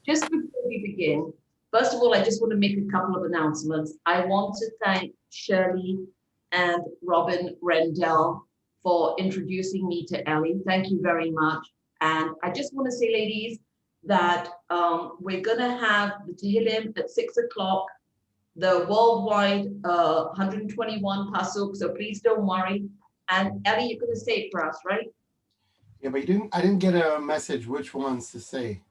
Just before we begin, first of all, I just want to make a couple of announcements. I want to thank Shirley and Robin Rendell for introducing me to Ellie. Thank you very much. And I just want to say, ladies, that we're going to have the Tehillim at 6 o'clock, the worldwide 121 pasuk. So please don't worry. And Ellie, you're going to say it for us, right? Yeah, but I didn't get a message which ones to say.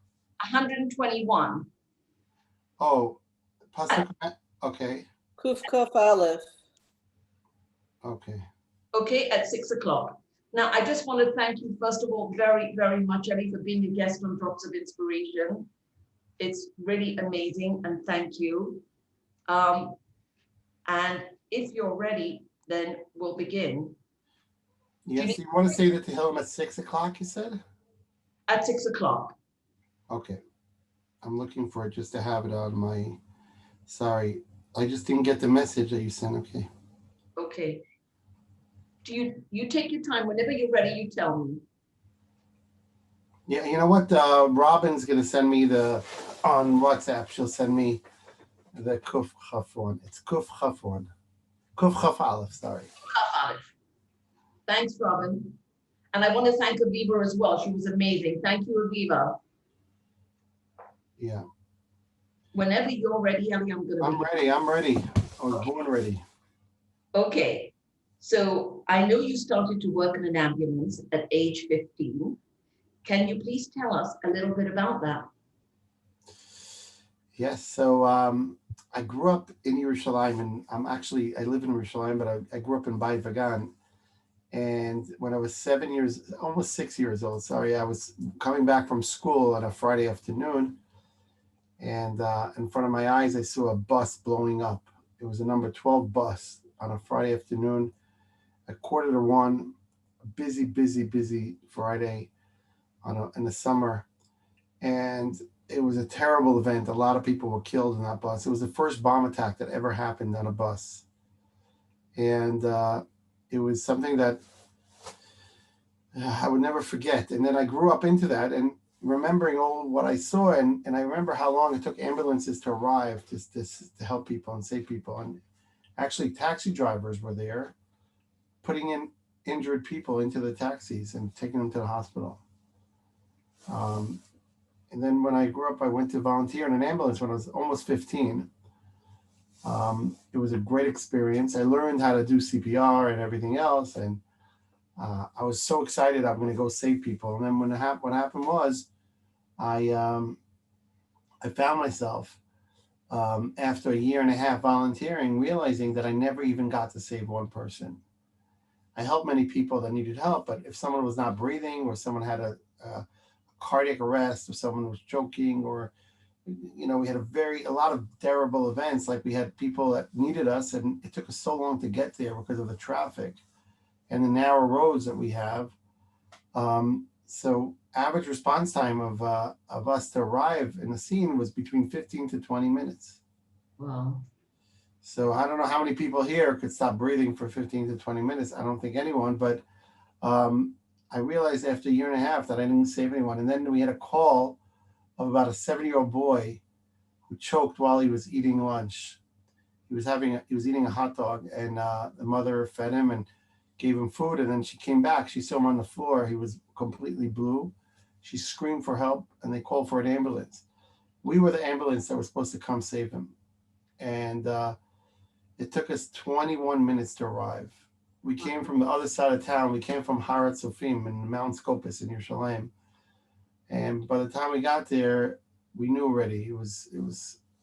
121. Oh, pasuk. Okay, Kuf Kuf Aleph. okay. Okay, at 6 o'clock. Now, I just want to thank you, first of all, very, very much, Ellie, for being a guest on Drops of Inspiration. It's really amazing, and thank you. And if you're ready, then we'll begin. Yes, you want to say that to him at 6 o'clock, you said? At 6 o'clock. Okay. I'm looking for it just to have it on my, sorry. I just didn't get the message that you sent. Okay. Okay. You take your time. Whenever you're ready, you tell me. Yeah, you know what? Robin's going to send me on WhatsApp, she'll send me the Kuf Chaf one. It's Kuf Chaf one. Kuf Chaf Aleph, sorry. Thanks, Robin. And I want to thank Aviva as well. She was amazing. Thank you, Aviva. Yeah. Whenever you're ready, Ellie, I'm ready. I'm ready. I was born ready. Okay. So I know you started to work in an ambulance at age 15. Can you please tell us a little bit about that? Yes. So I grew up in Yerushalayim, and I live in Yerushalayim, but I grew up in Beit Vagan. And when I was almost 6 years old, sorry, I was coming back from school on a Friday afternoon, and in front of my eyes, I saw a bus blowing up. It was a number 12 bus on a Friday afternoon at 1:45, a busy Friday in the summer. And it was a terrible event. A lot of people were killed in that bus. It was the first bomb attack that ever happened on a bus. And it was something that I would never forget. And then I grew up into that and remembering all what I saw. And I remember how long it took ambulances to arrive to help people and save people. And actually, taxi drivers were there putting in injured people into the taxis and taking them to the hospital. And then when I grew up, I went to volunteer in an ambulance when I was almost 15. It was a great experience. I learned how to do CPR and everything else. And I was so excited I'm going to go save people. And then what happened was I found myself after a year and a half volunteering, realizing that I never even got to save one person. I helped many people that needed help, but if someone was not breathing or someone had a cardiac arrest or someone was choking or we had a lot of terrible events. Like we had people that needed us and it took us so long to get there because of the traffic and the narrow roads that we have. So average response time of us to arrive in the scene was between 15 to 20 minutes. Wow. So I don't know how many people here could stop breathing for 15 to 20 minutes. I don't think anyone, but I realized after a year and a half that I didn't save anyone. And then we had a call of about a 7-year-old boy who choked while he was eating lunch. He was eating a hot dog, and the mother fed him and gave him food. And then she came back. She saw him on the floor. He was completely blue. She screamed for help, and they called for an ambulance. We were the ambulance that was supposed to come save him. And it took us 21 minutes to arrive. We came from the other side of town. We came from Harat Sofim in Mount Scopus in Yerushalayim. And by the time we got there, we knew already.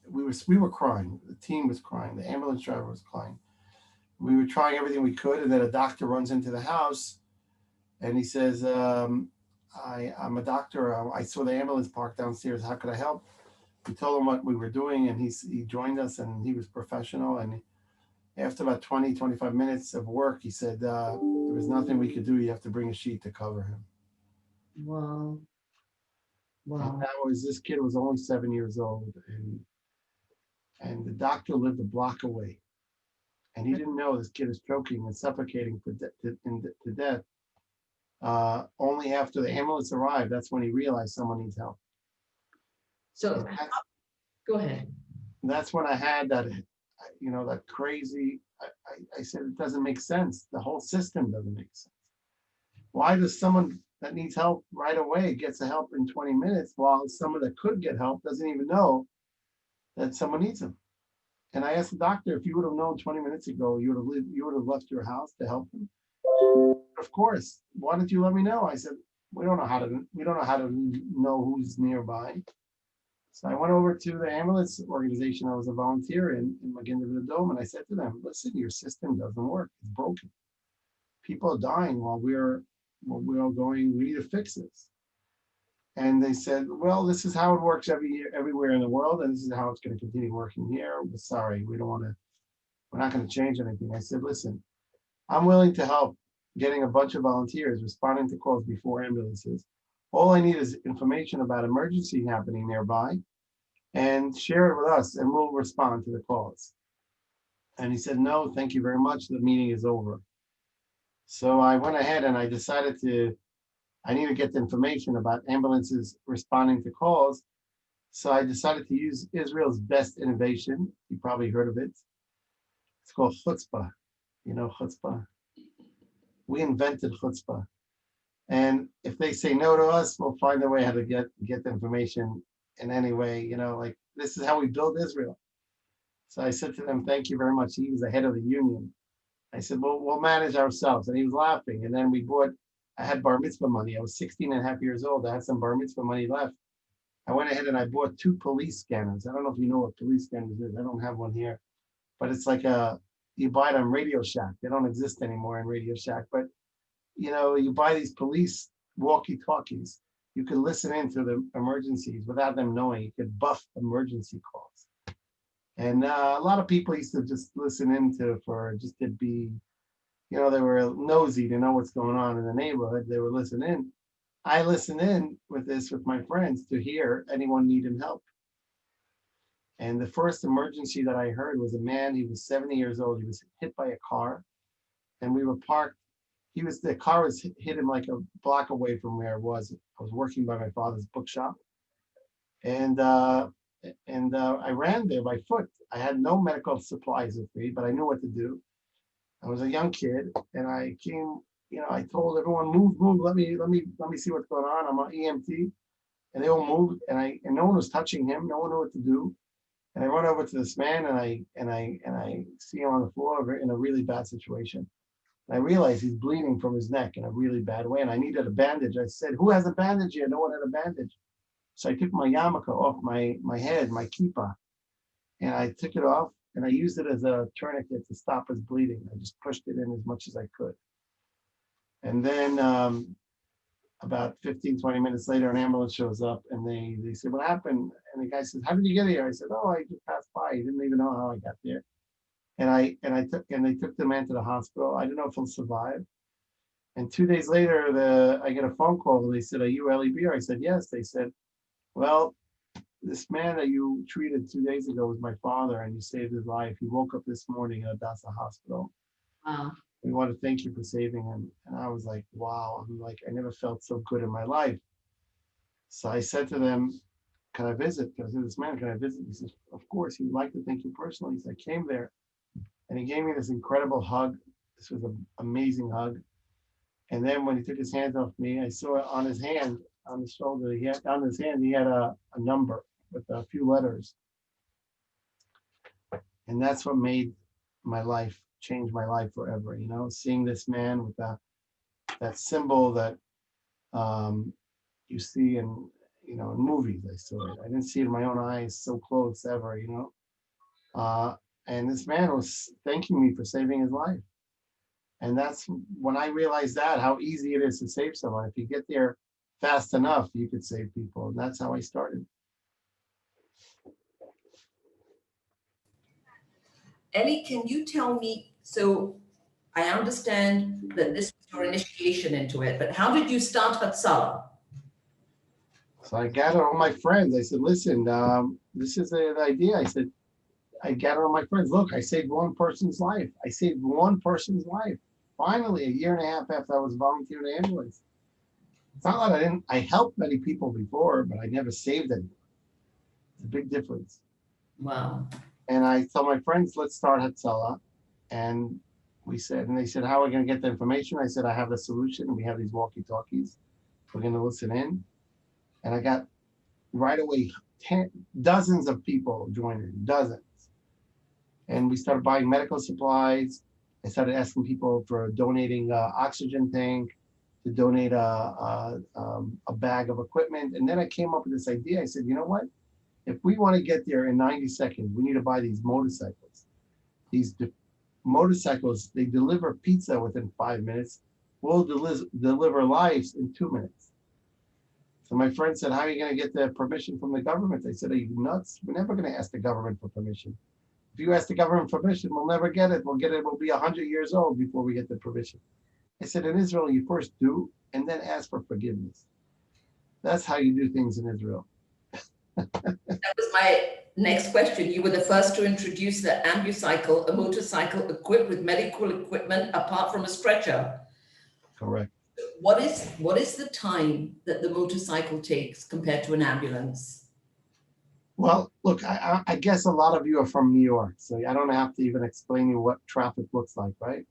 We were crying. The team was crying. The ambulance driver was crying. We were trying everything we could, and then a doctor runs into the house, and he says, "I'm a doctor. I saw the ambulance parked downstairs. How could I help?" We told him what we were doing, and he joined us, and he was professional. And after about 20, 25 minutes of work, he said, there was nothing we could do. You have to bring a sheet to cover him. Wow. And this kid was only 7 years old, and the doctor lived a block away. And he didn't know this kid is choking and suffocating to death. Only after the ambulance arrived, that's when he realized someone needs help. So And go ahead. that's when I had that, that crazy, I said, it doesn't make sense. The whole system doesn't make sense. Why does someone that needs help right away gets the help in 20 minutes while someone that could get help doesn't even know that someone needs them? And I asked the doctor, if you would have known 20 minutes ago, you would have left your house to help them. Of course. Why didn't you let me know? I said, we don't know how to know who's nearby. So I went over to the ambulance organization I was a volunteer in McGinn Dome, and I said to them, listen, your system doesn't work. It's broken. People are dying while we're all going, we need to fix this. And they said, well, this is how it works everywhere in the world, and this is how it's going to continue working here. We're sorry, we're not going to change anything. I said, listen, I'm willing to help getting a bunch of volunteers responding to calls before ambulances. All I need is information about emergency happening nearby and share it with us and we'll respond to the calls. And he said, no, thank you very much. The meeting is over. So I went ahead and I decided I need to get the information about ambulances responding to calls. So I decided to use Israel's best innovation. You probably heard of it. It's called chutzpah. You know chutzpah? We invented chutzpah. And if they say no to us, we'll find a way how to get the information in any way, like this is how we build Israel. So I said to them, thank you very much. He was the head of the union. I said, well, we'll manage ourselves. And he was laughing. And then I had bar mitzvah money. I was 16 and a half years old. I had some bar mitzvah money left. I went ahead and I bought 2 police scanners. I don't know if you know what police scanners is. I don't have one here, but it's like you buy it on Radio Shack. They don't exist anymore in Radio Shack, but you buy these police walkie-talkies. You can listen in to the emergencies without them knowing. You could buff emergency calls. And a lot of people used to just listen into just to be, they were nosy to know what's going on in the neighborhood. They were listening in. I listened in with my friends to hear anyone needing help. And the first emergency that I heard was a man, he was 70 years old. He was hit by a car and we were parked. The car was hit him like a block away from where I was. I was working by my father's bookshop. And I ran there by foot. I had no medical supplies with me, but I knew what to do. I was a young kid, and I came. I told everyone, move, let me see what's going on. I'm an EMT, and they all moved, and no one was touching him. No one knew what to do. And I run over to this man, and I see him on the floor in a really bad situation. And I realized he's bleeding from his neck in a really bad way, and I needed a bandage. I said, "Who has a bandage here?" No one had a bandage. So I took my yarmulke off my head, my kippah, and I took it off and I used it as a tourniquet to stop his bleeding. I just pushed it in as much as I could. And then about 15, 20 minutes later, an ambulance shows up and they said, what happened? And the guy says, how did you get here? I said, oh, I just passed by. He didn't even know how I got there. And they took the man to the hospital. I didn't know if he'll survive. And 2 days later, I get a phone call and they said, are you Eli Beer? I said, yes. They said, well, this man that you treated 2 days ago was my father and you saved his life. He woke up this morning at Adasa Hospital. Wow. We want to thank you for saving him. And I was like, wow, I never felt so good in my life. So I said to them, can I visit? Because I said, this man, can I visit? He says, of course, he'd like to thank you personally. So I came there and he gave me this incredible hug. This was an amazing hug. And then when he took his hands off me, I saw on his hand, on his shoulder, he had a number with a few letters. And that's what changed my life forever, seeing this man with that symbol that you see in movies. I saw it. I didn't see it in my own eyes so close ever, and this man was thanking me for saving his life. And that's when I realized how easy it is to save someone. If you get there fast enough, you could save people. And that's how I started. Eli, can you tell me, so I understand that this was your initiation into it, but how did you start Hatzala? So I gathered all my friends. I said, listen, this is the idea. I gathered all my friends. Look, I saved one person's life. I saved one person's life. Finally, a year and a half after I was volunteering in the ambulance. It's not that I helped many people before, but I never saved anyone. a big difference. Wow. And I told my friends, let's start Hatzala. And they said, how are we going to get the information? I said, I have the solution. We have these walkie-talkies. We're going to listen in. And I got right away dozens of people joining, dozens. And we started buying medical supplies. I started asking people for donating oxygen tank, to donate a bag of equipment. And then I came up with this idea. I said, you know what? If we want to get there in 90 seconds, we need to buy these motorcycles. These motorcycles, they deliver pizza within 5 minutes. We'll deliver lives in 2 minutes. So my friend said, how are you going to get the permission from the government? I said, are you nuts? We're never going to ask the government for permission. If you ask the government for permission, we'll never get it. We'll be 100 years old before we get the permission. I said, in Israel, you first do, and then ask for forgiveness. That's how you do things in Israel. That was my next question. You were the first to introduce the ambucycle, a motorcycle equipped with medical equipment apart from a stretcher. Correct. What is the time that the motorcycle takes compared to an ambulance? Well, look, I guess a lot of you are from New York, so I don't have to even explain you what traffic looks like, right?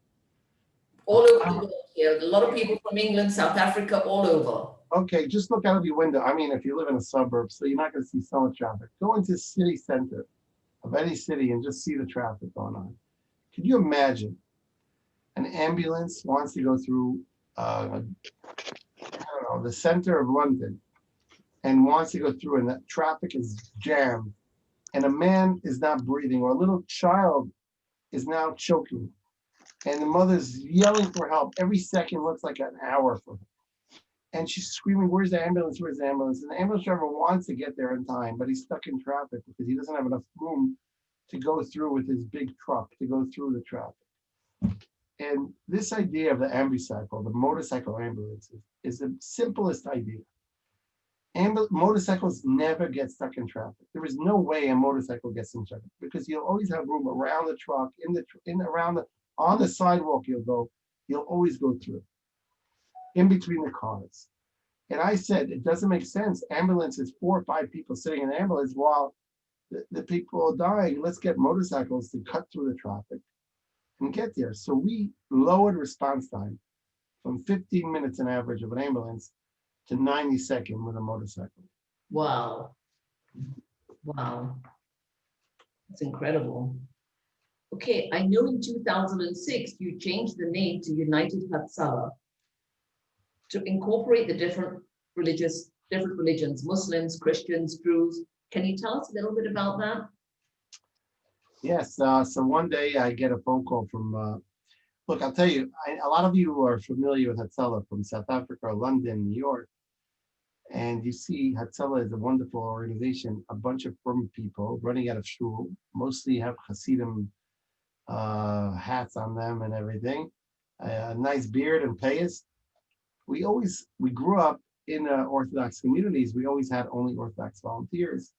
All over the world here. A lot of people from England, South Africa, all over. Okay, just look out of your window. I mean, if you live in a suburb, so you're not going to see so much traffic. Go into the city center of any city and just see the traffic going on. Can you imagine an ambulance wants to go through, I don't know, the center of London and wants to go through and the traffic is jammed and a man is not breathing or a little child is now choking and the mother's yelling for help. Every second looks like an hour for her. And she's screaming, where's the ambulance? Where's the ambulance? And the ambulance driver wants to get there in time, but he's stuck in traffic because he doesn't have enough room to go through with his big truck, to go through the traffic. And this idea of the ambucycle, the motorcycle ambulances, is the simplest idea. Motorcycles never get stuck in traffic. There is no way a motorcycle gets in traffic because you'll always have room around the truck, on the sidewalk you'll always go through, in between the cars. And I said, it doesn't make sense. Ambulances, 4 or 5 people sitting in an ambulance while the people are dying. Let's get motorcycles to cut through the traffic and get there. So we lowered response time from 15 minutes an average of an ambulance to 90 seconds with a motorcycle. Wow. Wow. That's incredible. Okay, I know in 2006, you changed the name to United Hatzala to incorporate the different religions, Muslims, Christians, Druze. Can you tell us a little bit about that? Yes, so one day I get a phone call from, look, I'll tell you, a lot of you are familiar with Hatzala from South Africa, London, New York. And you see Hatzala is a wonderful organization, a bunch of frum people running out of shul, mostly have Hasidim hats on them and everything, a nice beard and payas. We grew up in Orthodox communities. We always had only Orthodox volunteers.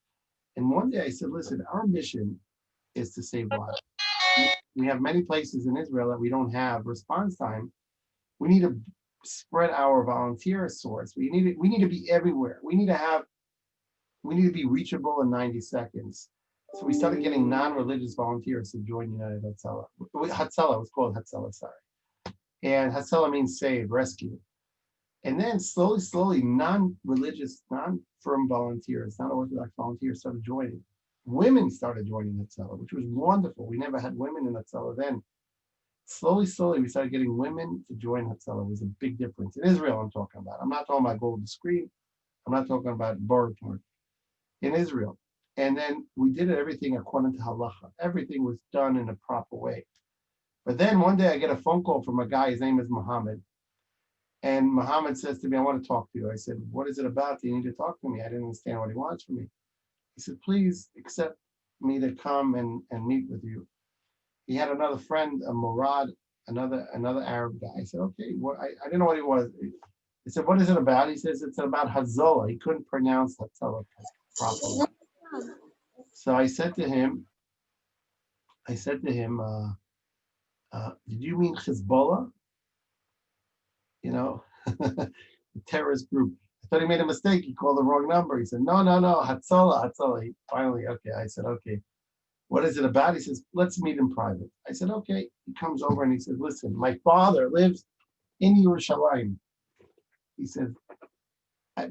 And one day I said, listen, our mission is to save lives. We have many places in Israel that we don't have response time. We need to spread our volunteer source. We need to be everywhere. We need to be reachable in 90 seconds. So we started getting non-religious volunteers to join United Hatzala. Hatzala was called Hatzala, sorry. And Hatzala means save, rescue. And then slowly, non-religious, non-firm volunteers, non-Orthodox volunteers started joining. Women started joining Hatzala, which was wonderful. We never had women in Hatzala then. Slowly, we started getting women to join Hatzala. It was a big difference. In Israel, I'm talking about. I'm not talking about Golden Screen. I'm not talking about Borough Park. In Israel. And then we did everything according to halacha. Everything was done in a proper way. But then one day I get a phone call from a guy, his name is Muhammad. And Muhammad says to me, I want to talk to you. I said, what is it about? You need to talk to me. I didn't understand what he wants from me. He said, please accept me to come and meet with you. He had another friend, a Murad, another Arab guy. I said, okay, I didn't know what he was. He said, what is it about? He says, it's about Hatzala. He couldn't pronounce Hatzala properly. So I said to him, did you mean Hezbollah? You know, the terrorist group. I thought he made a mistake. He called the wrong number. He said, no, no, no, Hatzala, Hatzala. Finally, okay. I said, okay. What is it about? He says, let's meet in private. I said, okay. He comes over and he says, listen, my father lives in Yerushalayim. He said,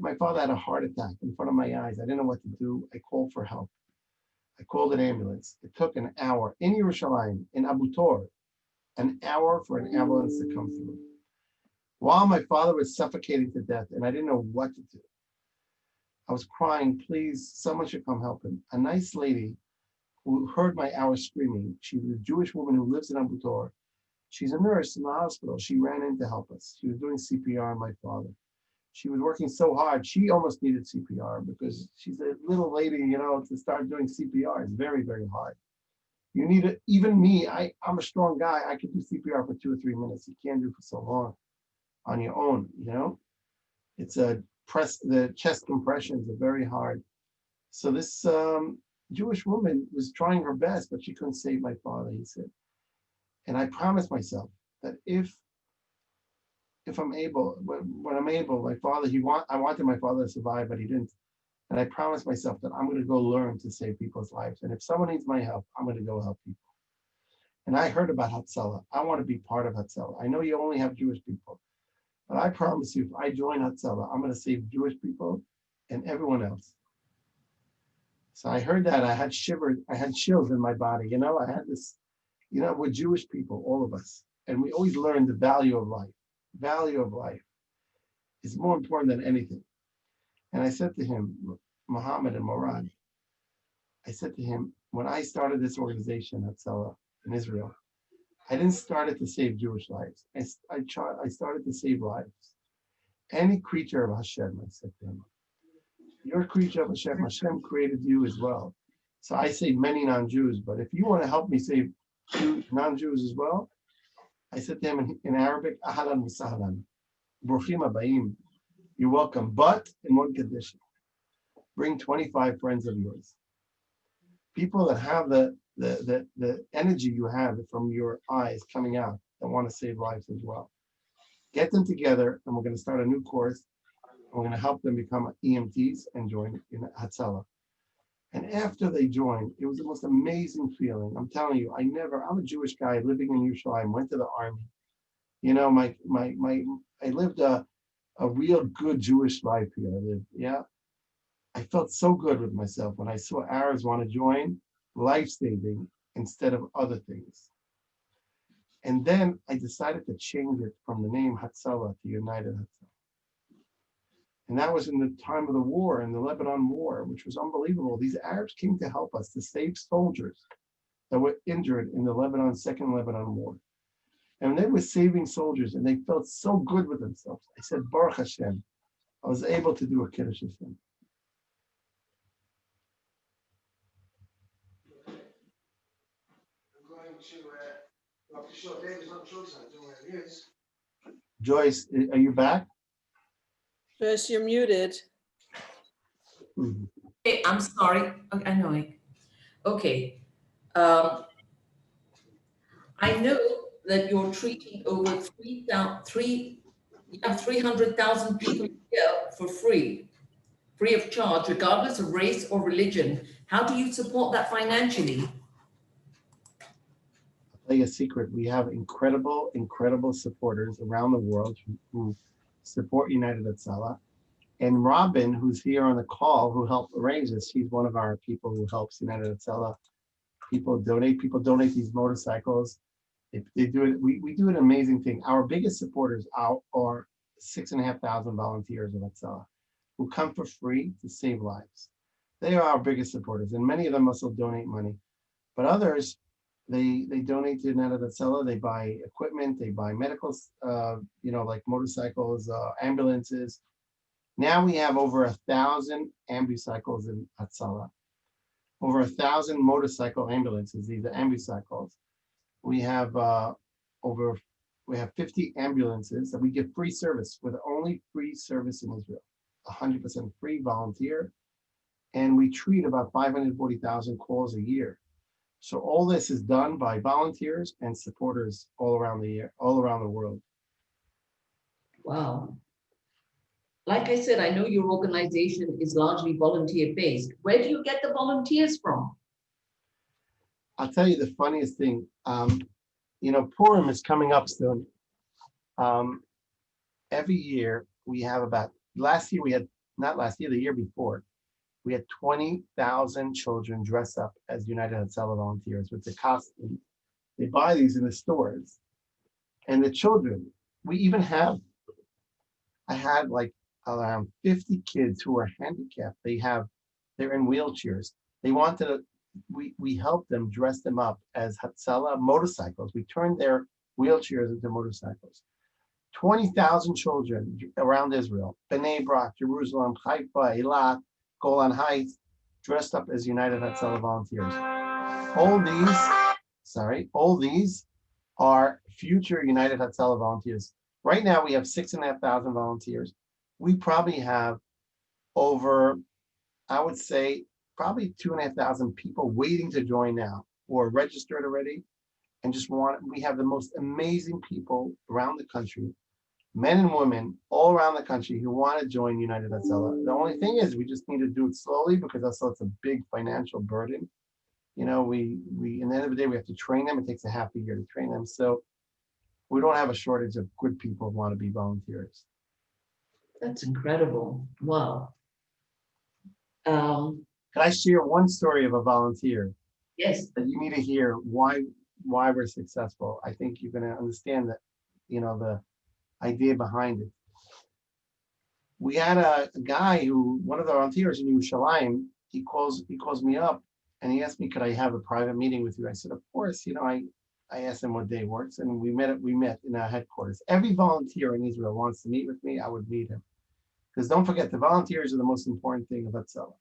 my father had a heart attack in front of my eyes. I didn't know what to do. I called for help. I called an ambulance. It took an hour in Yerushalayim, in Abu Tor, an hour for an ambulance to come through. While my father was suffocating to death and I didn't know what to do, I was crying, please, someone should come help him. A nice lady who heard my hour screaming, she was a Jewish woman who lives in Abu Tor. She's a nurse in the hospital. She ran in to help us. She was doing CPR on my father. She was working so hard. She almost needed CPR because she's a little lady, to start doing CPR. It's very, very hard. You need it. Even me, I'm a strong guy. I could do CPR for 2 or 3 minutes. You can't do for so long on your own, It's the chest compressions are very hard. So this Jewish woman was trying her best, but she couldn't save my father, he said. And I promised myself that if I'm able, when I'm able, my father, I wanted my father to survive, but he didn't. And I promised myself that I'm going to go learn to save people's lives. And if someone needs my help, I'm going to go help people. And I heard about Hatzala. I want to be part of Hatzala. I know you only have Jewish people, but I promise you, if I join Hatzala, I'm going to save Jewish people and everyone else. So I heard that. I had shivers. I had chills in my body. I had this, we're Jewish people, all of us. And we always learn the value of life. Value of life is more important than anything. And I said to him, Muhammad and Murad, I said to him, when I started this organization, Hatzala, in Israel, I didn't start it to save Jewish lives. I started to save lives. Any creature of Hashem, I said to him, you're a creature of Hashem. Hashem created you as well. So I save many non-Jews, but if you want to help me save non-Jews as well, I said to him in Arabic, Ahlan wa sahlan, Bruchim habayim, you're welcome, but in one condition. Bring 25 friends of yours. People that have the energy you have from your eyes coming out that want to save lives as well. Get them together, and we're going to start a new course. We're going to help them become EMTs and join in Hatzala. And after they joined, it was the most amazing feeling. I'm telling you, I'm a Jewish guy living in Yerushalayim, went to the army. I lived a real good Jewish life here. I felt so good with myself when I saw Arabs want to join life-saving instead of other things. And then I decided to change it from the name Hatzala to United Hatzala. And that was in the time of the war, in the Lebanon War, which was unbelievable. These Arabs came to help us to save soldiers that were injured in the Second Lebanon War. And they were saving soldiers, and they felt so good with themselves. I said, Baruch Hashem, I was able to do a Kiddush Hashem. Joyce, are you back? Joyce, you're muted. Okay, I'm sorry. Okay, I know. Okay. I know that you're treating over 300,000 people here for free of charge, regardless of race or religion. How do you support that financially? I'll tell you a secret. We have incredible, incredible supporters around the world who support United Hatzala. And Robin, who's here on the call, who helped arrange this, he's one of our people who helps United Hatzala. People donate these motorcycles. If they do it, we do an amazing thing. Our biggest supporters are 6,500 volunteers of Hatzala who come for free to save lives. They are our biggest supporters, and many of them also donate money. But others, they donate to United Hatzala. They buy equipment, they buy medicals, like motorcycles, ambulances. Now we have over 1,000 ambucycles in Hatzala, over 1,000 motorcycle ambulances. These are ambucycles. We have 50 ambulances that we give free service. We're the only free service in Israel, 100% free, volunteer, and we treat about 540,000 calls a year. So all this is done by volunteers and supporters all around the world. Wow. like I said, I know your organization is largely volunteer-based. Where do you get the volunteers from? I'll tell you the funniest thing. Purim is coming up soon. Every year we have last year we had, not last year, the year before, we had 20,000 children dress up as United Hatzala volunteers with the costumes. They buy these in the stores. And the children, I had like around 50 kids who are handicapped. They're in wheelchairs. They wanted to, we helped them dress them up as Hatzala motorcycles. We turned their wheelchairs into motorcycles. 20,000 children around Israel, Bnei Brak, Jerusalem, Haifa, Eilat, Golan Heights, dressed up as United Hatzala volunteers. All these are future United Hatzala volunteers. Right now we have 6,500 volunteers. We probably have over, I would say, probably 2,500 people waiting to join now who are registered already and we have the most amazing people around the country, men and women all around the country who want to join United Hatzala. The only thing is we just need to do it slowly because also it's a big financial burden. We in the end of the day, we have to train them. It takes a half a year to train them. So we don't have a shortage of good people who want to be volunteers. That's incredible. Wow. Can I share one story of a volunteer? Yes. That you need to hear why we're successful. I think you're going to understand that, the idea behind it. We had a guy one of the volunteers in Yerushalayim, he calls me up and he asked me, could I have a private meeting with you? I said, of course. I asked him what day works and we met in our headquarters. Every volunteer in Israel wants to meet with me. I would meet him. Because don't forget, the volunteers are the most important thing of Hatzala.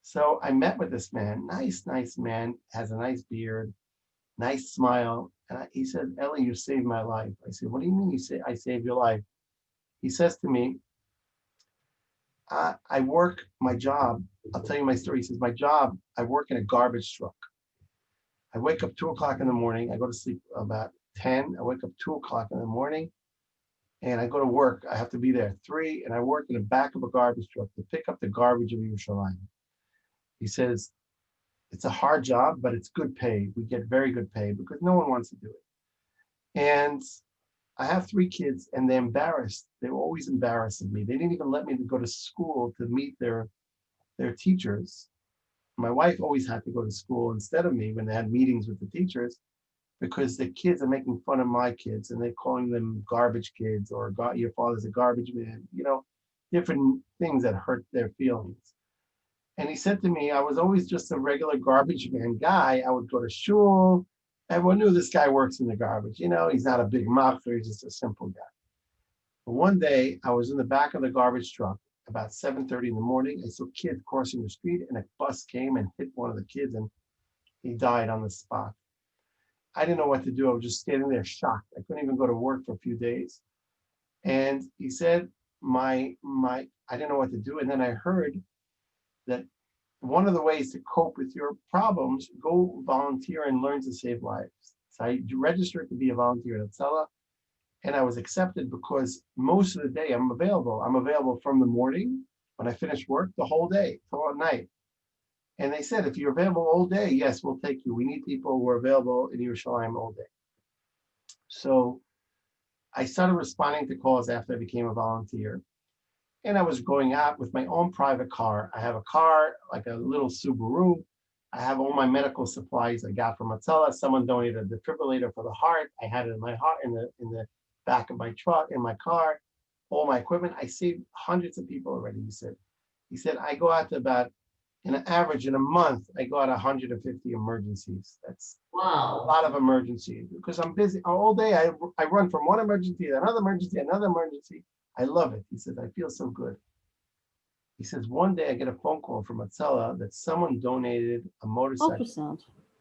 So I met with this man, nice man, has a nice beard, nice smile. And he said, Eli, you saved my life. I said, what do you mean I saved your life? He says to me, I work my job. I'll tell you my story. He says, my job, I work in a garbage truck. I wake up 2:00 in the morning. I go to sleep about 10. I wake up 2:00 in the morning and I go to work. I have to be there at 3 and I work in the back of a garbage truck to pick up the garbage of Yerushalayim. He says, it's a hard job, but it's good pay. We get very good pay because no one wants to do it. And I have 3 kids and they're embarrassed. They're always embarrassing me. They didn't even let me go to school to meet their teachers. My wife always had to go to school instead of me when they had meetings with the teachers because the kids are making fun of my kids and they're calling them garbage kids or your father's a garbage man, different things that hurt their feelings. And he said to me, I was always just a regular garbage man guy. I would go to shul. Everyone knew this guy works in the garbage. He's not a big machzer, he's just a simple guy. But one day I was in the back of the garbage truck about 7:30 in the morning. I saw kids crossing the street and a bus came and hit one of the kids and he died on the spot. I didn't know what to do. I was just standing there shocked. I couldn't even go to work for a few days. And he said, I didn't know what to do. And then I heard that one of the ways to cope with your problems, go volunteer and learn to save lives. So I registered to be a volunteer at Hatzala, and I was accepted because most of the day I'm available. I'm available from the morning when I finish work, the whole day till at night. And they said, if you're available all day, yes, we'll take you. We need people who are available in Yerushalayim all day. So I started responding to calls after I became a volunteer. And I was going out with my own private car. I have a car, like a little Subaru. I have all my medical supplies I got from Hatzala. Someone donated a defibrillator for the heart. I had it in my heart in the back of my truck, in my car, all my equipment. I saved hundreds of people already, he said. He said, I go out to about, in an average, in a month, I go out 150 emergencies. That's a lot of emergencies because I'm busy all day. I run from one emergency to another emergency, another emergency. I love it. He says, I feel so good. He says, one day I get a phone call from Hatzala that someone donated a motorcycle. Ultrasound.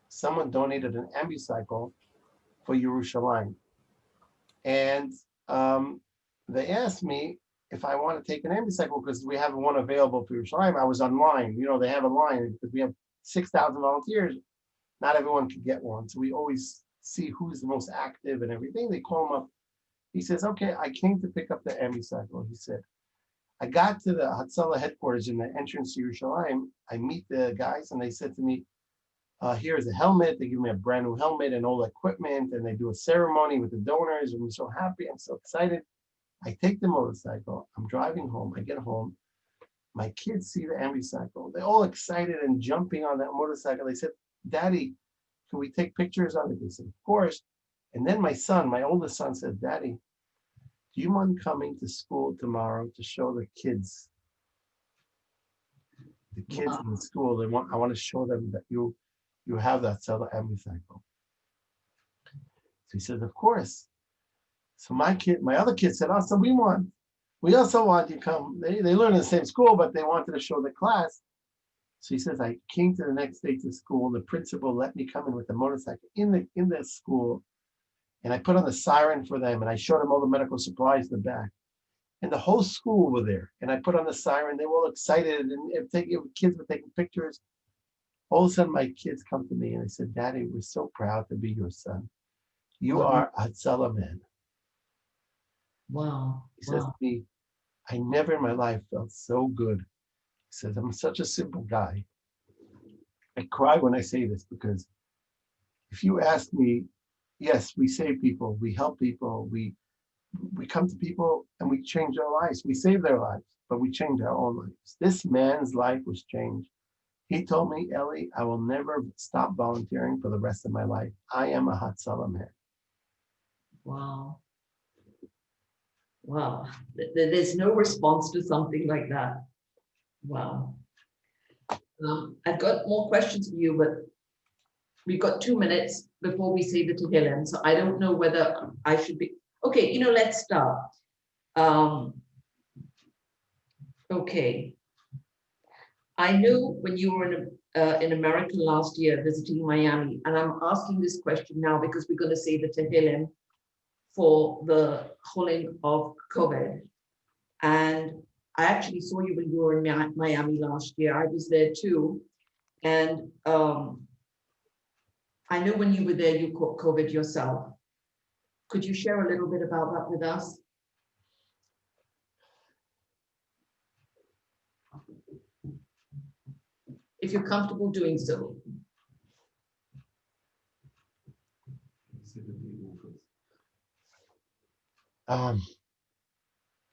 Someone donated an ambucycle for Yerushalayim. And they asked me if I want to take an ambucycle because we have one available for Yerushalayim. I was online. They have a line because we have 6,000 volunteers. Not everyone can get one. So we always see who's the most active and everything. They call them up. He says, okay, I came to pick up the ambucycle. He said, I got to the Hatzala headquarters in the entrance to Yerushalayim. I meet the guys and they said to me, here's a helmet. They give me a brand new helmet and all the equipment, and they do a ceremony with the donors. I'm so happy. I'm so excited. I take the motorcycle. I'm driving home. I get home. My kids see the ambicycle. They're all excited and jumping on that motorcycle. They said, Daddy, can we take pictures on it? They said, of course. And then my son, my oldest son said, Daddy, do you mind coming to school tomorrow to show the kids in the school? I want to show them that you have that Hatzala ambicycle. So he said, of course. So my other kid said, also, we also want you to come. They learn in the same school, but they wanted to show the class. So he says, I came to the next day to school. The principal let me come in with the motorcycle in the school. And I put on the siren for them, and I showed them all the medical supplies in the back. And the whole school were there. And I put on the siren. They were all excited, and kids were taking pictures. All of a sudden, my kids come to me, and they said, Daddy, we're so proud to be your son. You are a Hatzala man. Wow. He says to me, I never in my life felt so good. He says, I'm such a simple guy. I cry when I say this because if you ask me, yes, we save people, we help people, we come to people and we change their lives. We save their lives, but we change our own lives. This man's life was changed. He told me, Eli, I will never stop volunteering for the rest of my life. I am a Hatzala man. Wow. Wow. There's no response to something like that. Wow. I've got more questions for you, but we've got 2 minutes before we say the Tehillim. So I don't know whether I should be, okay, let's start. Okay. I know when you were in America last year visiting Miami, and I'm asking this question now because we're going to say the Tehillim for the Cholim of COVID. And I actually saw you when you were in Miami last year. I was there too. And I know when you were there, you caught COVID yourself. Could you share a little bit about that with us? If you're comfortable doing so.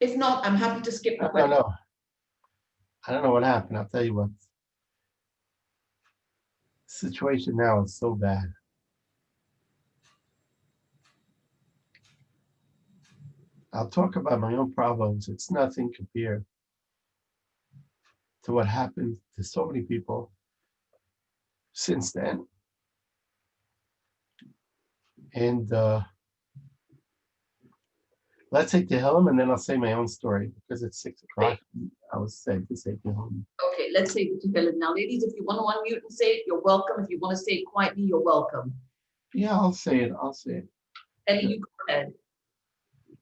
If not, I'm happy to skip the question. I don't know what happened. I'll tell you what. The situation now is so bad. I'll talk about my own problems. It's nothing compared to what happened to so many people since then. And let's take Tehillim, and then I'll say my own story because it's 6 o'clock. I was said to say Tehillim. Okay, let's say the Tehillim now, ladies. If you want to unmute and say it, you're welcome. If you want to say it quietly, you're welcome. Yeah, I'll say it. Ellie, you go ahead.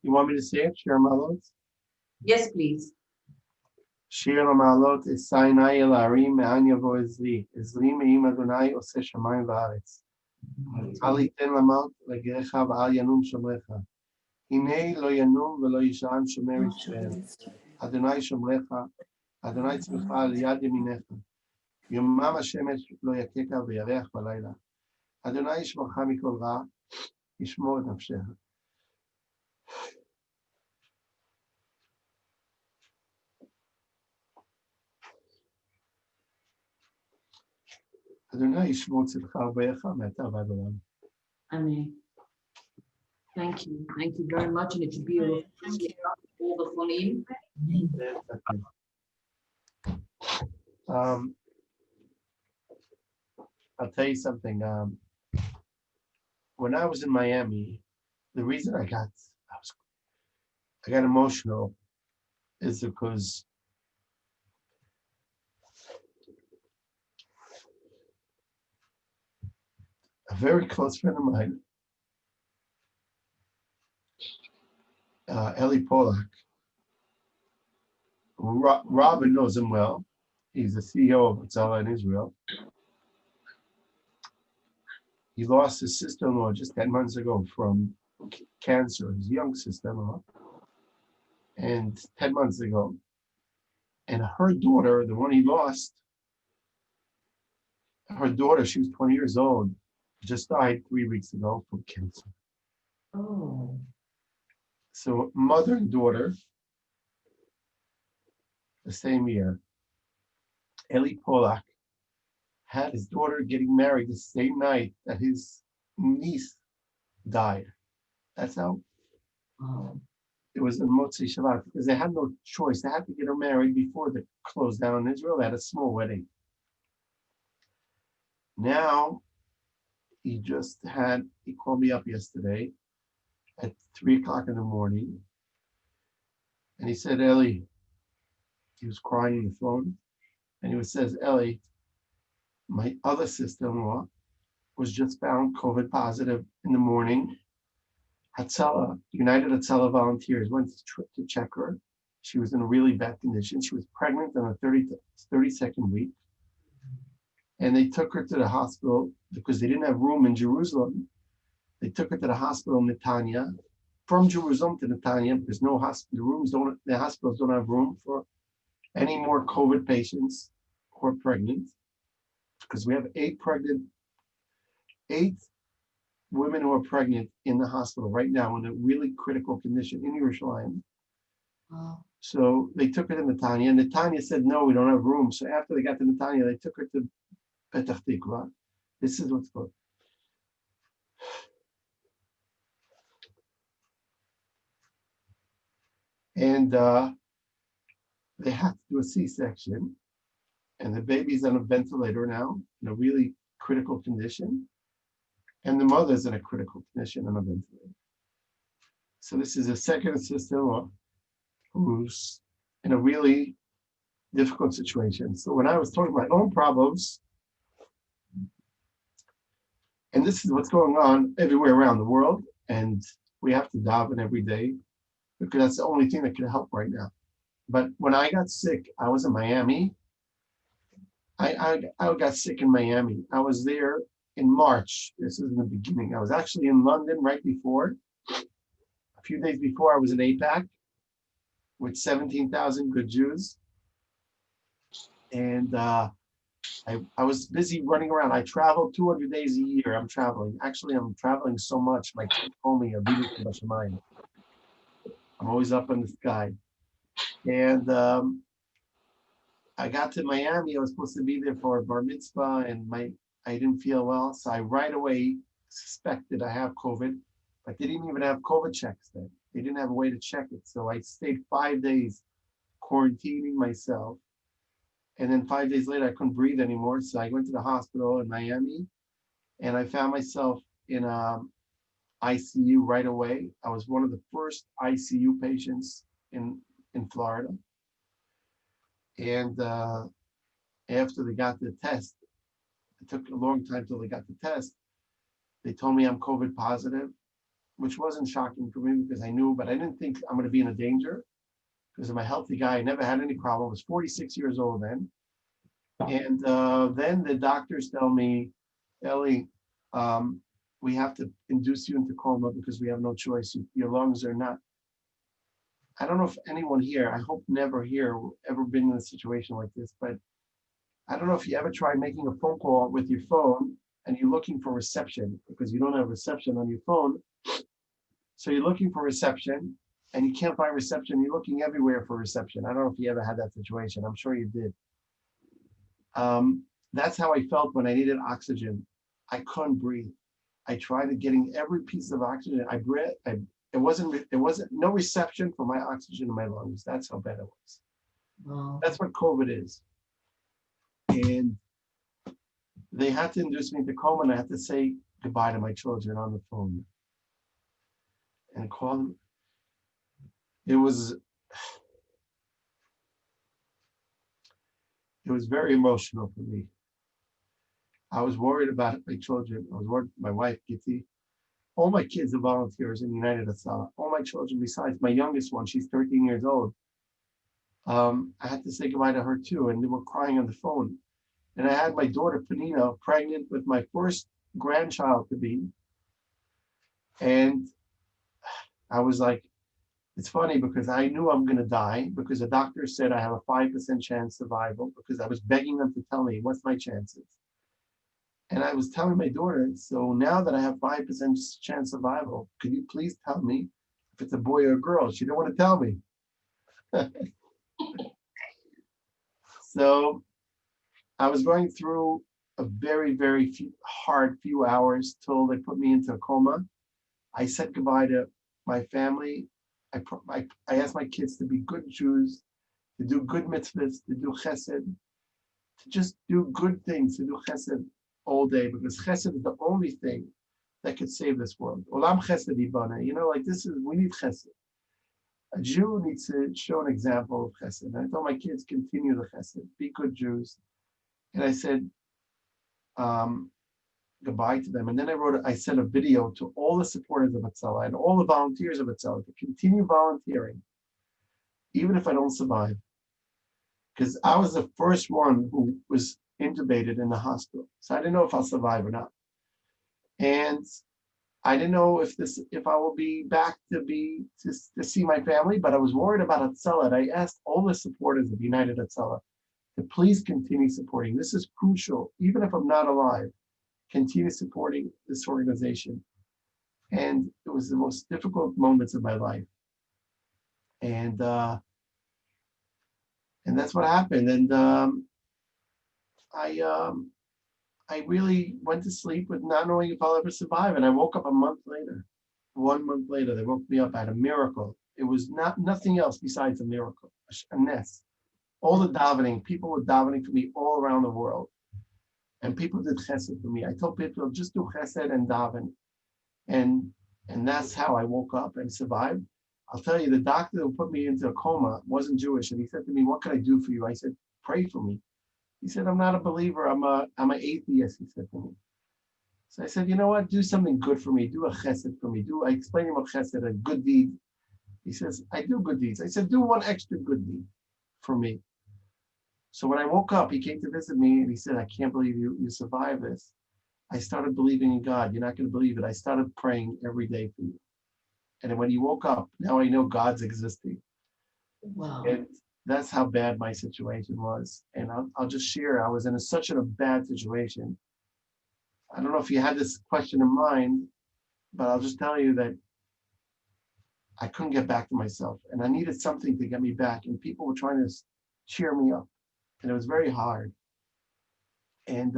You want me to say it? Shir Malot? Yes, please. Shir Malot is Sinai el Arim me'an yavo ezli. Ezli me'im Adonai ose shamayim va'aretz. Al yiten lamot legerecha v'al yanum shomrecha. Hinei lo yanum v'lo yishan shomer Yisrael. Adonai shomrecha. Adonai tzmecha al yad yeminecha. Yomam hashemesh lo yakeka v'yareach b'layla. Adonai yishmocha mikol ra. Yishmor et nafshecha. Adonai yishmor tzedcha v'yecha me'ata v'ad olam. Amen. Thank you. Thank you very much. And it should be a Thank you. all the Cholim. I'll tell you something. When I was in Miami, the reason I got emotional is because a very close friend of mine, Eli Polak, Robin knows him well. He's the CEO of Hatzala in Israel. He lost his sister-in-law just 10 months ago from cancer, his young sister-in-law. And 10 months ago, And her daughter, the one he lost, her daughter, she was 20 years old, just died 3 weeks ago from cancer. Oh. So mother and daughter, the same year. Eli Polak had his daughter getting married the same night that his niece died. That's how Oh. it was in Motzei Shabbat, because they had no choice. They had to get her married before they closed down in Israel. They had a small wedding. Now, he called me up yesterday at 3:00 in the morning. And he said, Eli, he was crying on the phone. And he says, Eli, my other sister-in-law was just found COVID positive in the morning. Hatzala, United Hatzala volunteers went to check her. She was in a really bad condition. She was pregnant in the 32nd week. And they took her to the hospital because they didn't have room in Jerusalem. They took her to the hospital in Netanya, from Jerusalem to Netanya, because the hospitals don't have room for any more COVID patients who are pregnant. Because we have 8 women who are pregnant in the hospital right now in a really critical condition in Yerushalayim. Wow. So they took her to Netanya, and Netanya said, no, we don't have room. So after they got to Netanya, they took her to Petach Tikva. This is what's called. And they had to do a C-section, and the baby's on a ventilator now in a really critical condition, and the mother's in a critical condition on a ventilator. So this is a second sister-in-law who's in a really difficult situation. So when I was talking about my own problems, and this is what's going on everywhere around the world, and we have to daven every day because that's the only thing that can help right now. But when I got sick, I was in Miami. I got sick in Miami. I was there in March. This is in the beginning. I was actually in London right before. A few days before, I was in APAC with 17,000 good Jews. And I was busy running around. I travel 200 days a year. I'm traveling. Actually, I'm traveling so much. My kids call me a mind. I'm always up in the sky. And I got to Miami. I was supposed to be there for a bar mitzvah, and I didn't feel well. So I right away suspected I have COVID, but they didn't even have COVID checks then. They didn't have a way to check it. So I stayed 5 days quarantining myself. And then 5 days later, I couldn't breathe anymore. So I went to the hospital in Miami, and I found myself in ICU right away. I was one of the first ICU patients in Florida. And after they got the test, it took a long time till they got the test. They told me I'm COVID positive, which wasn't shocking for me because I knew, but I didn't think I'm going to be in a danger because I'm a healthy guy. I never had any problem. I was 46 years old then. And then the doctors tell me, Eli, we have to induce you into coma because we have no choice. Your lungs are not. I don't know if anyone here, I hope never here, ever been in a situation like this, but I don't know if you ever tried making a phone call with your phone and you're looking for reception because you don't have reception on your phone. So you're looking for reception and you can't find reception. You're looking everywhere for reception. I don't know if you ever had that situation. I'm sure you did. That's how I felt when I needed oxygen. I couldn't breathe. I tried getting every piece of oxygen. It wasn't no reception for my oxygen in my lungs. That's how bad it was. Wow. That's what COVID is. And they had to induce me into coma, and I had to say goodbye to my children on the phone and call them. It was very emotional for me. I was worried about my children. I was worried my wife, Gitti. All my kids are volunteers in United Hatzala. All my children, besides my youngest one, she's 13 years old. I had to say goodbye to her too, and they were crying on the phone. And I had my daughter, Panina, pregnant with my first grandchild to be. And I was like, It's funny because I knew I'm going to die because the doctor said I have a 5% chance survival because I was begging them to tell me what's my chances. And I was telling my daughter, so now that I have 5% chance survival, could you please tell me if it's a boy or a girl? She didn't want to tell me. So I was going through a very, very hard few hours till they put me into a coma. I said goodbye to my family. I asked my kids to be good Jews, to do good mitzvahs, to do chesed, to just do good things, to do chesed all day, because chesed is the only thing that could save this world. Olam chesed ibana. Like we need chesed. A Jew needs to show an example of chesed. And I told my kids, continue the chesed, be good Jews. And I said goodbye to them. And then I sent a video to all the supporters of Hatzala and all the volunteers of Hatzala to continue volunteering, even if I don't survive. Because I was the first one who was intubated in the hospital. So I didn't know if I'll survive or not. And I didn't know if I will be back to see my family, but I was worried about Hatzala. And I asked all the supporters of United Hatzala to please continue supporting. This is crucial. Even if I'm not alive, continue supporting this organization. And it was the most difficult moments of my life. And that's what happened. And I really went to sleep with not knowing if I'll ever survive. And I woke up a month later. 1 month later, they woke me up. I had a miracle. It was nothing else besides a miracle, a nest. All the davening, people were davening for me all around the world. And people did chesed for me. I told people, just do chesed and daven. And that's how I woke up and survived. I'll tell you, the doctor who put me into a coma wasn't Jewish. And he said to me, what can I do for you? I said, pray for me. He said, I'm not a believer. I'm an atheist, he said to me. So I said, you know what? Do something good for me. Do a chesed for me. I explained to him a chesed, a good deed. He says, I do good deeds. I said, do one extra good deed for me. So when I woke up, he came to visit me and he said, I can't believe you survived this. I started believing in God. You're not going to believe it. I started praying every day for you. And when you woke up, now I know God's existing. Wow. And that's how bad my situation was. And I'll just share, I was in such a bad situation. I don't know if you had this question in mind, but I'll just tell you that I couldn't get back to myself. And I needed something to get me back. And people were trying to cheer me up. And it was very hard. And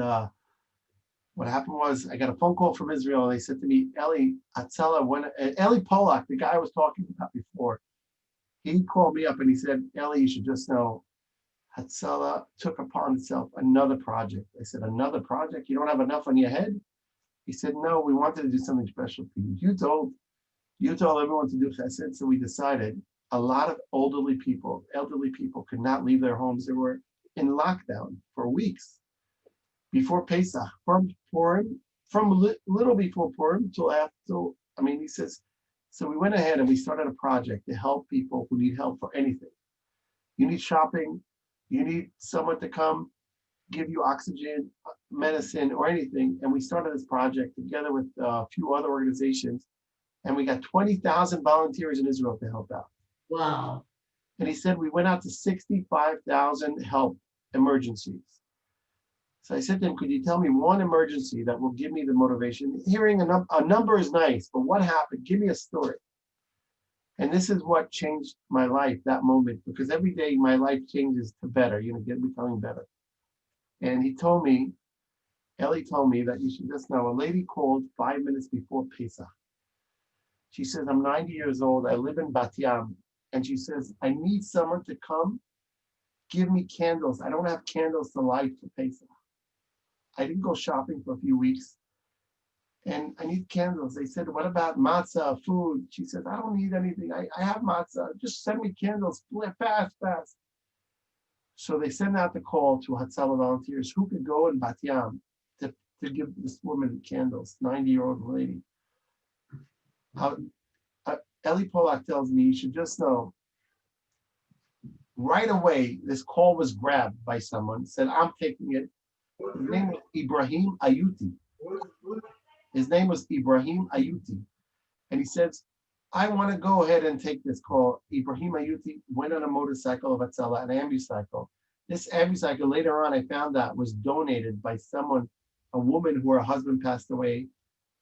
what happened was I got a phone call from Israel. And they said to me, Eli Hatzala, Eli Polak, the guy I was talking about before, he called me up and he said, Eli, you should just know, Hatzala took upon itself another project. I said, another project? You don't have enough on your head? He said, no, we wanted to do something special for you. You told everyone to do chesed, so we decided a lot of elderly people could not leave their homes. They were in lockdown for weeks before Pesach, from little before Purim till after. He says, so we went ahead and we started a project to help people who need help for anything. You need shopping, you need someone to come give you oxygen, medicine, or anything. And we started this project together with a few other organizations. And we got 20,000 volunteers in Israel to help out. Wow. And he said, we went out to 65,000 help emergencies. So I said to him, could you tell me one emergency that will give me the motivation? Hearing a number is nice, but what happened? Give me a story. And this is what changed my life, that moment, because every day my life changes to better, get becoming better. And Eli told me that you should just know, a lady called 5 minutes before Pesach. She says, I'm 90 years old. I live in Bat Yam. And she says, I need someone to come give me candles. I don't have candles to light for Pesach. I didn't go shopping for a few weeks. And I need candles. They said, what about matzah, food? She says, I don't need anything. I have matzah. Just send me candles. Fast. So they sent out the call to Hatzala volunteers who could go in Bat Yam to give this woman candles, 90-year-old lady. Eli Polak tells me, you should just know, right away, this call was grabbed by someone, said, I'm taking it. His name was Ibrahim Ayuti. And he says, I want to go ahead and take this call. Ibrahim Ayuti went on a motorcycle of Hatzala, an ambucycle. This ambucycle, later on, I found out was donated by someone, a woman who her husband passed away,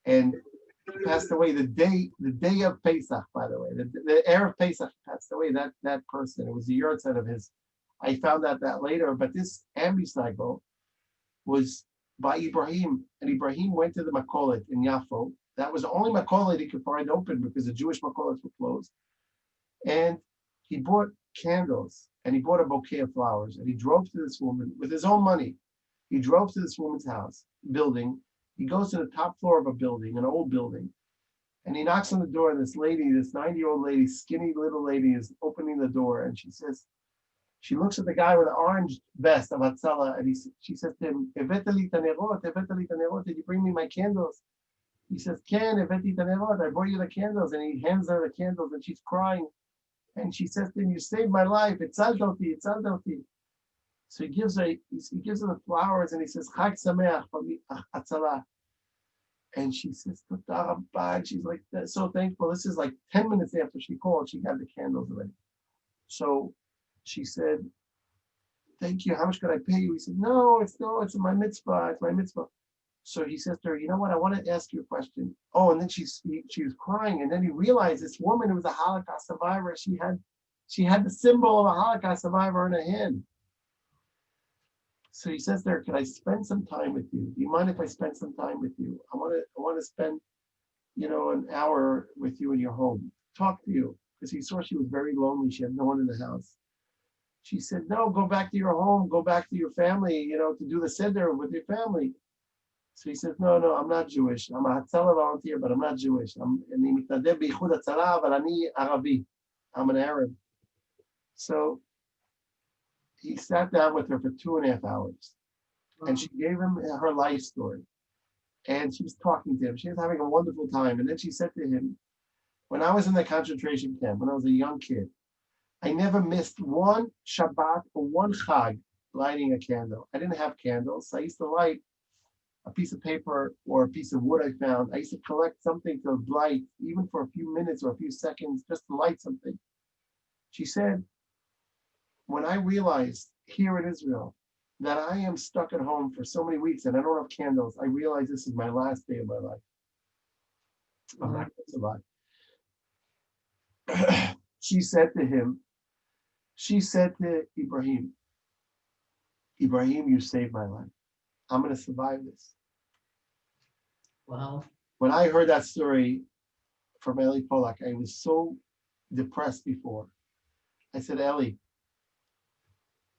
and passed away the day of Pesach, by the way. The Erev Pesach passed away, that person. It was a yahrzeit of his. I found out that later, but this ambucycle was by Ibrahim, and Ibrahim went to the Makolet in Yafo. That was the only Makolet he could find open because the Jewish Makolets were closed. And he bought candles and he bought a bouquet of flowers and he drove to this woman with his own money. He drove to this woman's house, building. He goes to the top floor of a building, an old building, and he knocks on the door. And this lady, this 90-year-old lady, skinny little lady, is opening the door. And she looks at the guy with the orange vest of Hatzala, and she says to him, "Eveta li tanerot, did you bring me my candles?" He says, "Ken, eveti tanerot, I brought you the candles." And he hands her the candles, and she's crying. And she says to him, "You saved my life. It's Aldoti, it's Aldoti." So he gives her the flowers, and he says, "Chag Sameach from Hatzala." And she says, "Toda Rabba," and she's like so thankful. This is like 10 minutes after she called, she had the candles already. So she said, "Thank you. How much could I pay you?" He said, "No, it's my mitzvah. It's my mitzvah." So he says to her, "You know what? I want to ask you a question." Oh, and then she was crying, and then he realized this woman who was a Holocaust survivor. She had the symbol of a Holocaust survivor in her hand. So he says to her, "Can I spend some time with you? Do you mind if I spend some time with you? I want to spend, an hour with you in your home, talk to you," because he saw she was very lonely. She had no one in the house. She said, "No, go back to your home, go back to your family, to do the seder with your family." So he says, "No, I'm not Jewish. I'm a Hatzala volunteer, but I'm not Jewish. I'm Arabi. I'm an Arab." So he sat down with her for 2.5 hours, and she gave him her life story. And she was talking to him. She was having a wonderful time. And then she said to him, "When I was in the concentration camp, when I was a young kid, I never missed one Shabbat or one Chag lighting a candle. I didn't have candles. So I used to light a piece of paper or a piece of wood I found. I used to collect something to light, even for a few minutes or a few seconds, just to light something." She said, "When I realized here in Israel that I am stuck at home for so many weeks and I don't have candles, I realized this is my last day of my life." Wow. That's a lot. She said to Ibrahim, "Ibrahim, you saved my life. I'm going to survive this." Wow. When I heard that story from Eli Polak, I was so depressed before. I said, "Eli,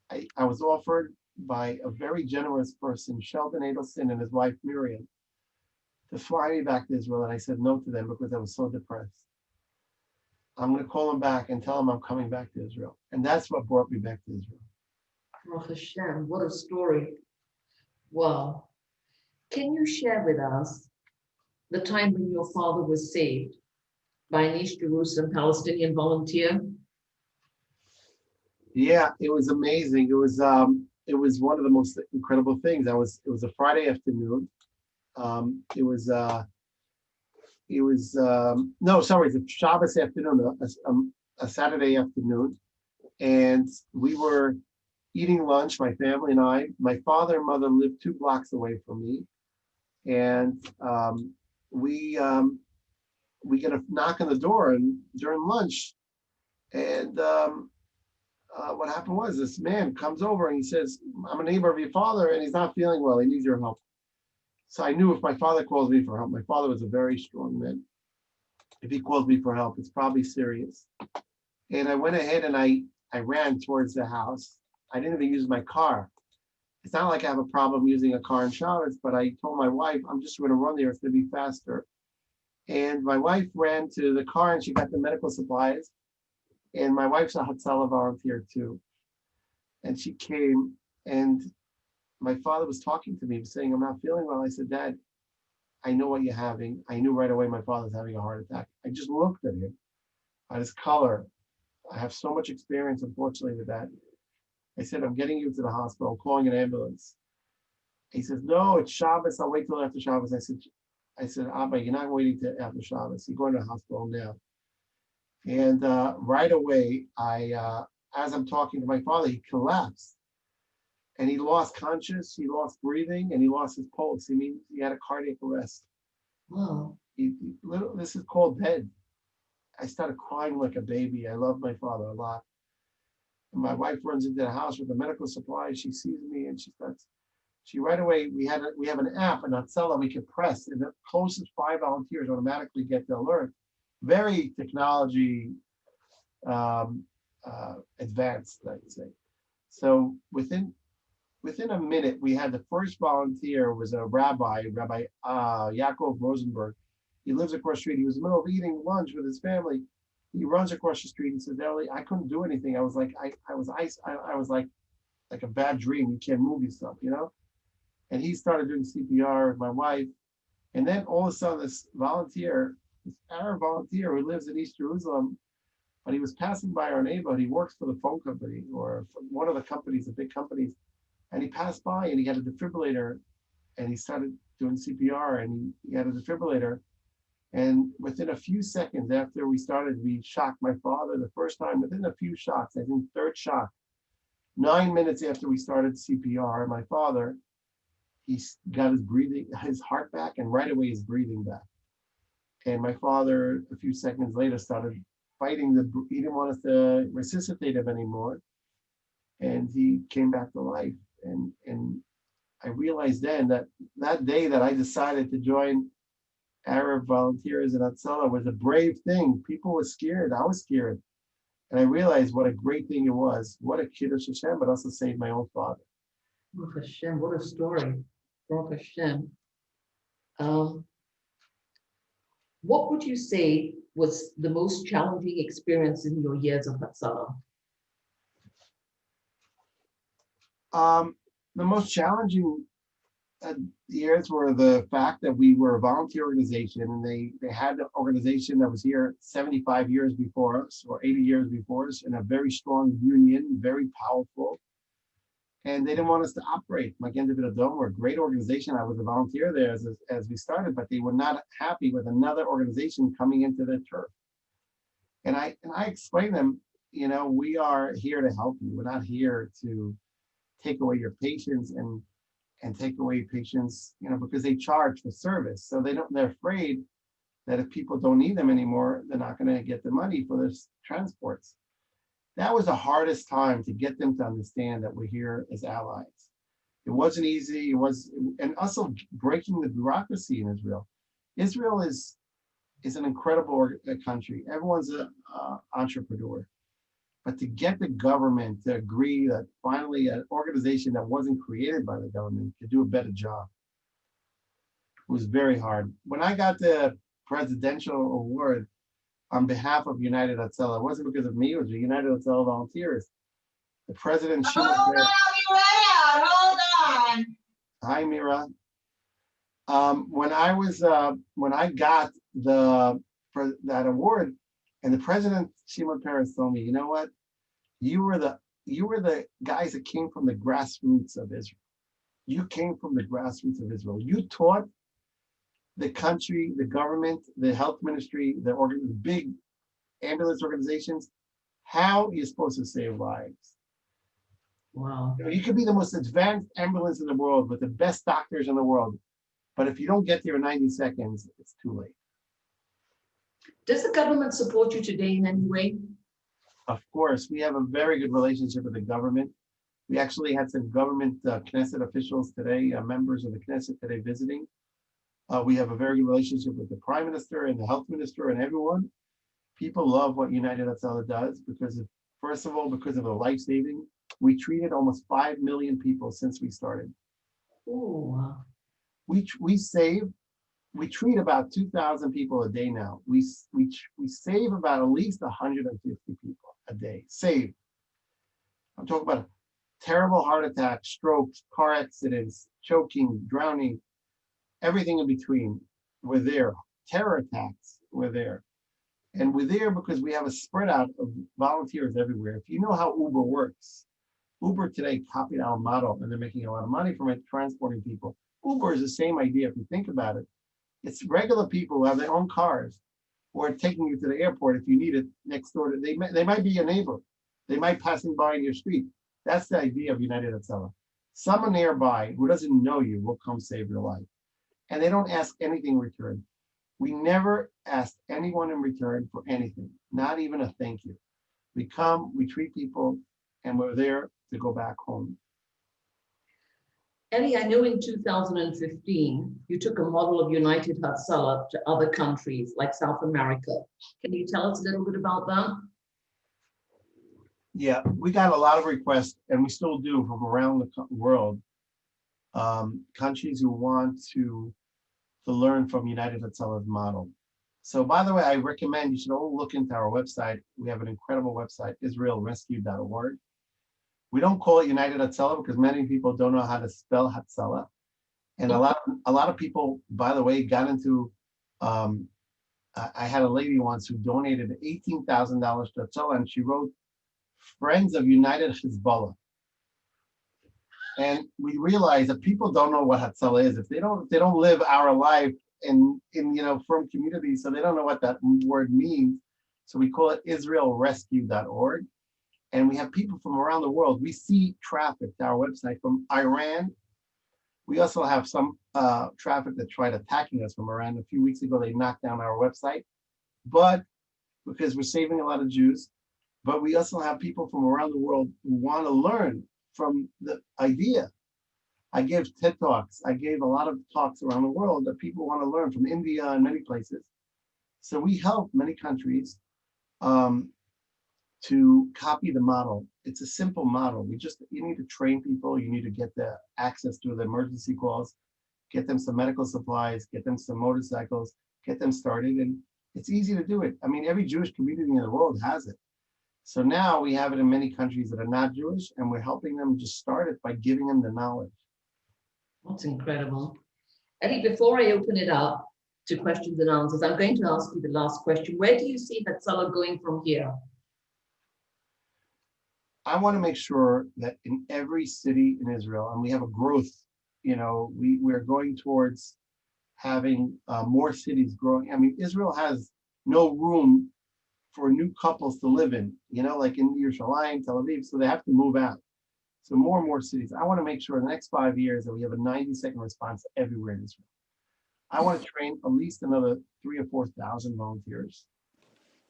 I was offered by a very generous person, Sheldon Adelson and his wife Miriam, to fly me back to Israel." And I said no to them because I was so depressed. "I'm going to call them back and tell them I'm coming back to Israel." And that's what brought me back to Israel. Baruch Hashem, what a story. Wow. Can you share with us the time when your father was saved by an East Jerusalem Palestinian volunteer? Yeah, it was amazing. It was one of the most incredible things. It was a Friday afternoon. It's a Shabbos afternoon, a Saturday afternoon, and we were eating lunch, my family and I. My father and mother lived 2 blocks away from me, and we get a knock on the door and during lunch, and what happened was this man comes over and he says, "I'm a neighbor of your father and he's not feeling well. He needs your help." So I knew if my father calls me for help, my father was a very strong man. If he calls me for help, it's probably serious. And I went ahead and I ran towards the house. I didn't even use my car. It's not like I have a problem using a car in Shabbos, but I told my wife, "I'm just going to run there. It's going to be faster." And my wife ran to the car and she got the medical supplies. And my wife's a Hatzala volunteer too. And she came and my father was talking to me, he was saying, "I'm not feeling well." I said, "Dad, I know what you're having." I knew right away my father's having a heart attack. I just looked at him, at his color. I have so much experience, unfortunately, with that. I said, "I'm getting you to the hospital, I'm calling an ambulance." He says, "No, it's Shabbos. I'll wait till after Shabbos." I said, "Abba, you're not waiting till after Shabbos. You're going to the hospital now." And right away, as I'm talking to my father, he collapsed and he lost conscious, he lost breathing, and he lost his pulse. I mean, he had a cardiac arrest. Wow. This is called dead. I started crying like a baby. I love my father a lot. And my wife runs into the house with the medical supplies. She sees me and she right away, we have an app, an Hatzala we could press, and the closest 5 volunteers automatically get the alert. Very technology advanced, I'd say. So within a minute, we had the first volunteer was a Rabbi Yaakov Rosenberg. He lives across the street. He was in the middle of eating lunch with his family. He runs across the street and says, Eli, I couldn't do anything. I was like, I was like a bad dream. You can't move yourself, you know? And he started doing CPR with my wife. And then all of a sudden, this Arab volunteer who lives in East Jerusalem, but he was passing by our neighborhood. He works for the phone company or for one of the companies, the big companies. And he passed by and he had a defibrillator and he started doing CPR and he had a defibrillator. And within a few seconds after we started, we shocked my father the first time, within a few shots, I think third shock, 9 minutes after we started CPR, my father, he got his heart back, and right away his breathing back. And my father, a few seconds later, started fighting he didn't want us to resuscitate him anymore. And he came back to life. And I realized then that day that I decided to join Arab volunteers in Hatzala was a brave thing. People were scared. I was scared. And I realized what a great thing it was. What a kiddush Hashem, but also saved my own father. Baruch Hashem, what a story. Baruch Hashem. What would you say was the most challenging experience in your years of Hatzala? The most challenging years were the fact that we were a volunteer organization, and they had an organization that was here 75 years before us or 80 years before us, in a very strong union, very powerful. And they didn't want us to operate. Magen David Adom were a great organization. I was a volunteer there as we started, but they were not happy with another organization coming into their turf. And I explained to them, you know, we are here to help you. We're not here to take away your patients and take away patients, you know, because they charge for service. So they're afraid that if people don't need them anymore, they're not going to get the money for their transports. That was the hardest time to get them to understand that we're here as allies. It wasn't easy. And also breaking the bureaucracy in Israel. Israel is an incredible country. Everyone's an entrepreneur. But to get the government to agree that finally an organization that wasn't created by the government could do a better job was very hard. When I got the presidential award on behalf of United Hatzala, it wasn't because of me, it was the United Hatzala volunteers. The president, Hold on. Hi, Mira. When I got that award, and the president, Shimon Peres, told me, you know what? You were the guys that came from the grassroots of Israel. You came from the grassroots of Israel. You taught the country, the government, the health ministry, the big ambulance organizations, how you're supposed to save lives. Wow. You could be the most advanced ambulance in the world with the best doctors in the world. But if you don't get there in 90 seconds, it's too late. Does the government support you today in any way? Of course, we have a very good relationship with the government. We actually had some government Knesset officials today, members of the Knesset today visiting. We have a very good relationship with the Prime Minister and the Health Minister and everyone. People love what United Hatzala does first of all, because of the life saving. We treated almost 5 million people since we started. Oh, wow. We treat about 2,000 people a day now. We save about at least 150 people a day. Save. I'm talking about terrible heart attacks, strokes, car accidents, choking, drowning, everything in between. We're there. Terror attacks, we're there. And we're there because we have a spread out of volunteers everywhere. If you know how Uber works, Uber today copied our model and they're making a lot of money from it, transporting people. Uber is the same idea if you think about it. It's regular people who have their own cars. or taking you to the airport if you need it next door. They might be your neighbor. They might passing by in your street. That's the idea of United Hatzala. Someone nearby who doesn't know you will come save your life. And they don't ask anything in return. We never ask anyone in return for anything, not even a thank you. We come, we treat people, and we're there to go back home. Eli, I know in 2015, you took a model of United Hatzala to other countries like South America. Can you tell us a little bit about that? Yeah, we got a lot of requests, and we still do from around the world, countries who want to learn from United Hatzala's model. So by the way, I recommend you should all look into our website. We have an incredible website, israelrescue.org. We don't call it United Hatzala because many people don't know how to spell Hatzala. And a lot of people, by the way, got into, I had a lady once who donated $18,000 to Hatzala, and she wrote Friends of United Hezbollah. And we realize that people don't know what Hatzala is. If they don't live our life in from communities, so they don't know what that word means. So we call it israelrescue.org. And we have people from around the world. We see traffic to our website from Iran. We also have some traffic that tried attacking us from Iran. A few weeks ago, they knocked down our website, but because we're saving a lot of Jews. But we also have people from around the world who want to learn from the idea. I gave TED Talks. I gave a lot of talks around the world that people want to learn from India and many places. So we help many countries to copy the model. It's a simple model. You need to train people. You need to get the access to the emergency calls, get them some medical supplies, get them some motorcycles, get them started. And it's easy to do it. I mean, every Jewish community in the world has it. So now we have it in many countries that are not Jewish, and we're helping them just start it by giving them the knowledge. That's incredible. Eli, before I open it up to questions and answers, I'm going to ask you the last question. Where do you see Hatzala going from here? I want to make sure that in every city in Israel, and we have a growth, we're going towards having more cities growing. I mean, Israel has no room for new couples to live in, like in Yerushalayim, Tel Aviv, so they have to move out. So more and more cities. I want to make sure in the next 5 years that we have a 90-second response everywhere in Israel. I want to train at least another 3,000 or 4,000 volunteers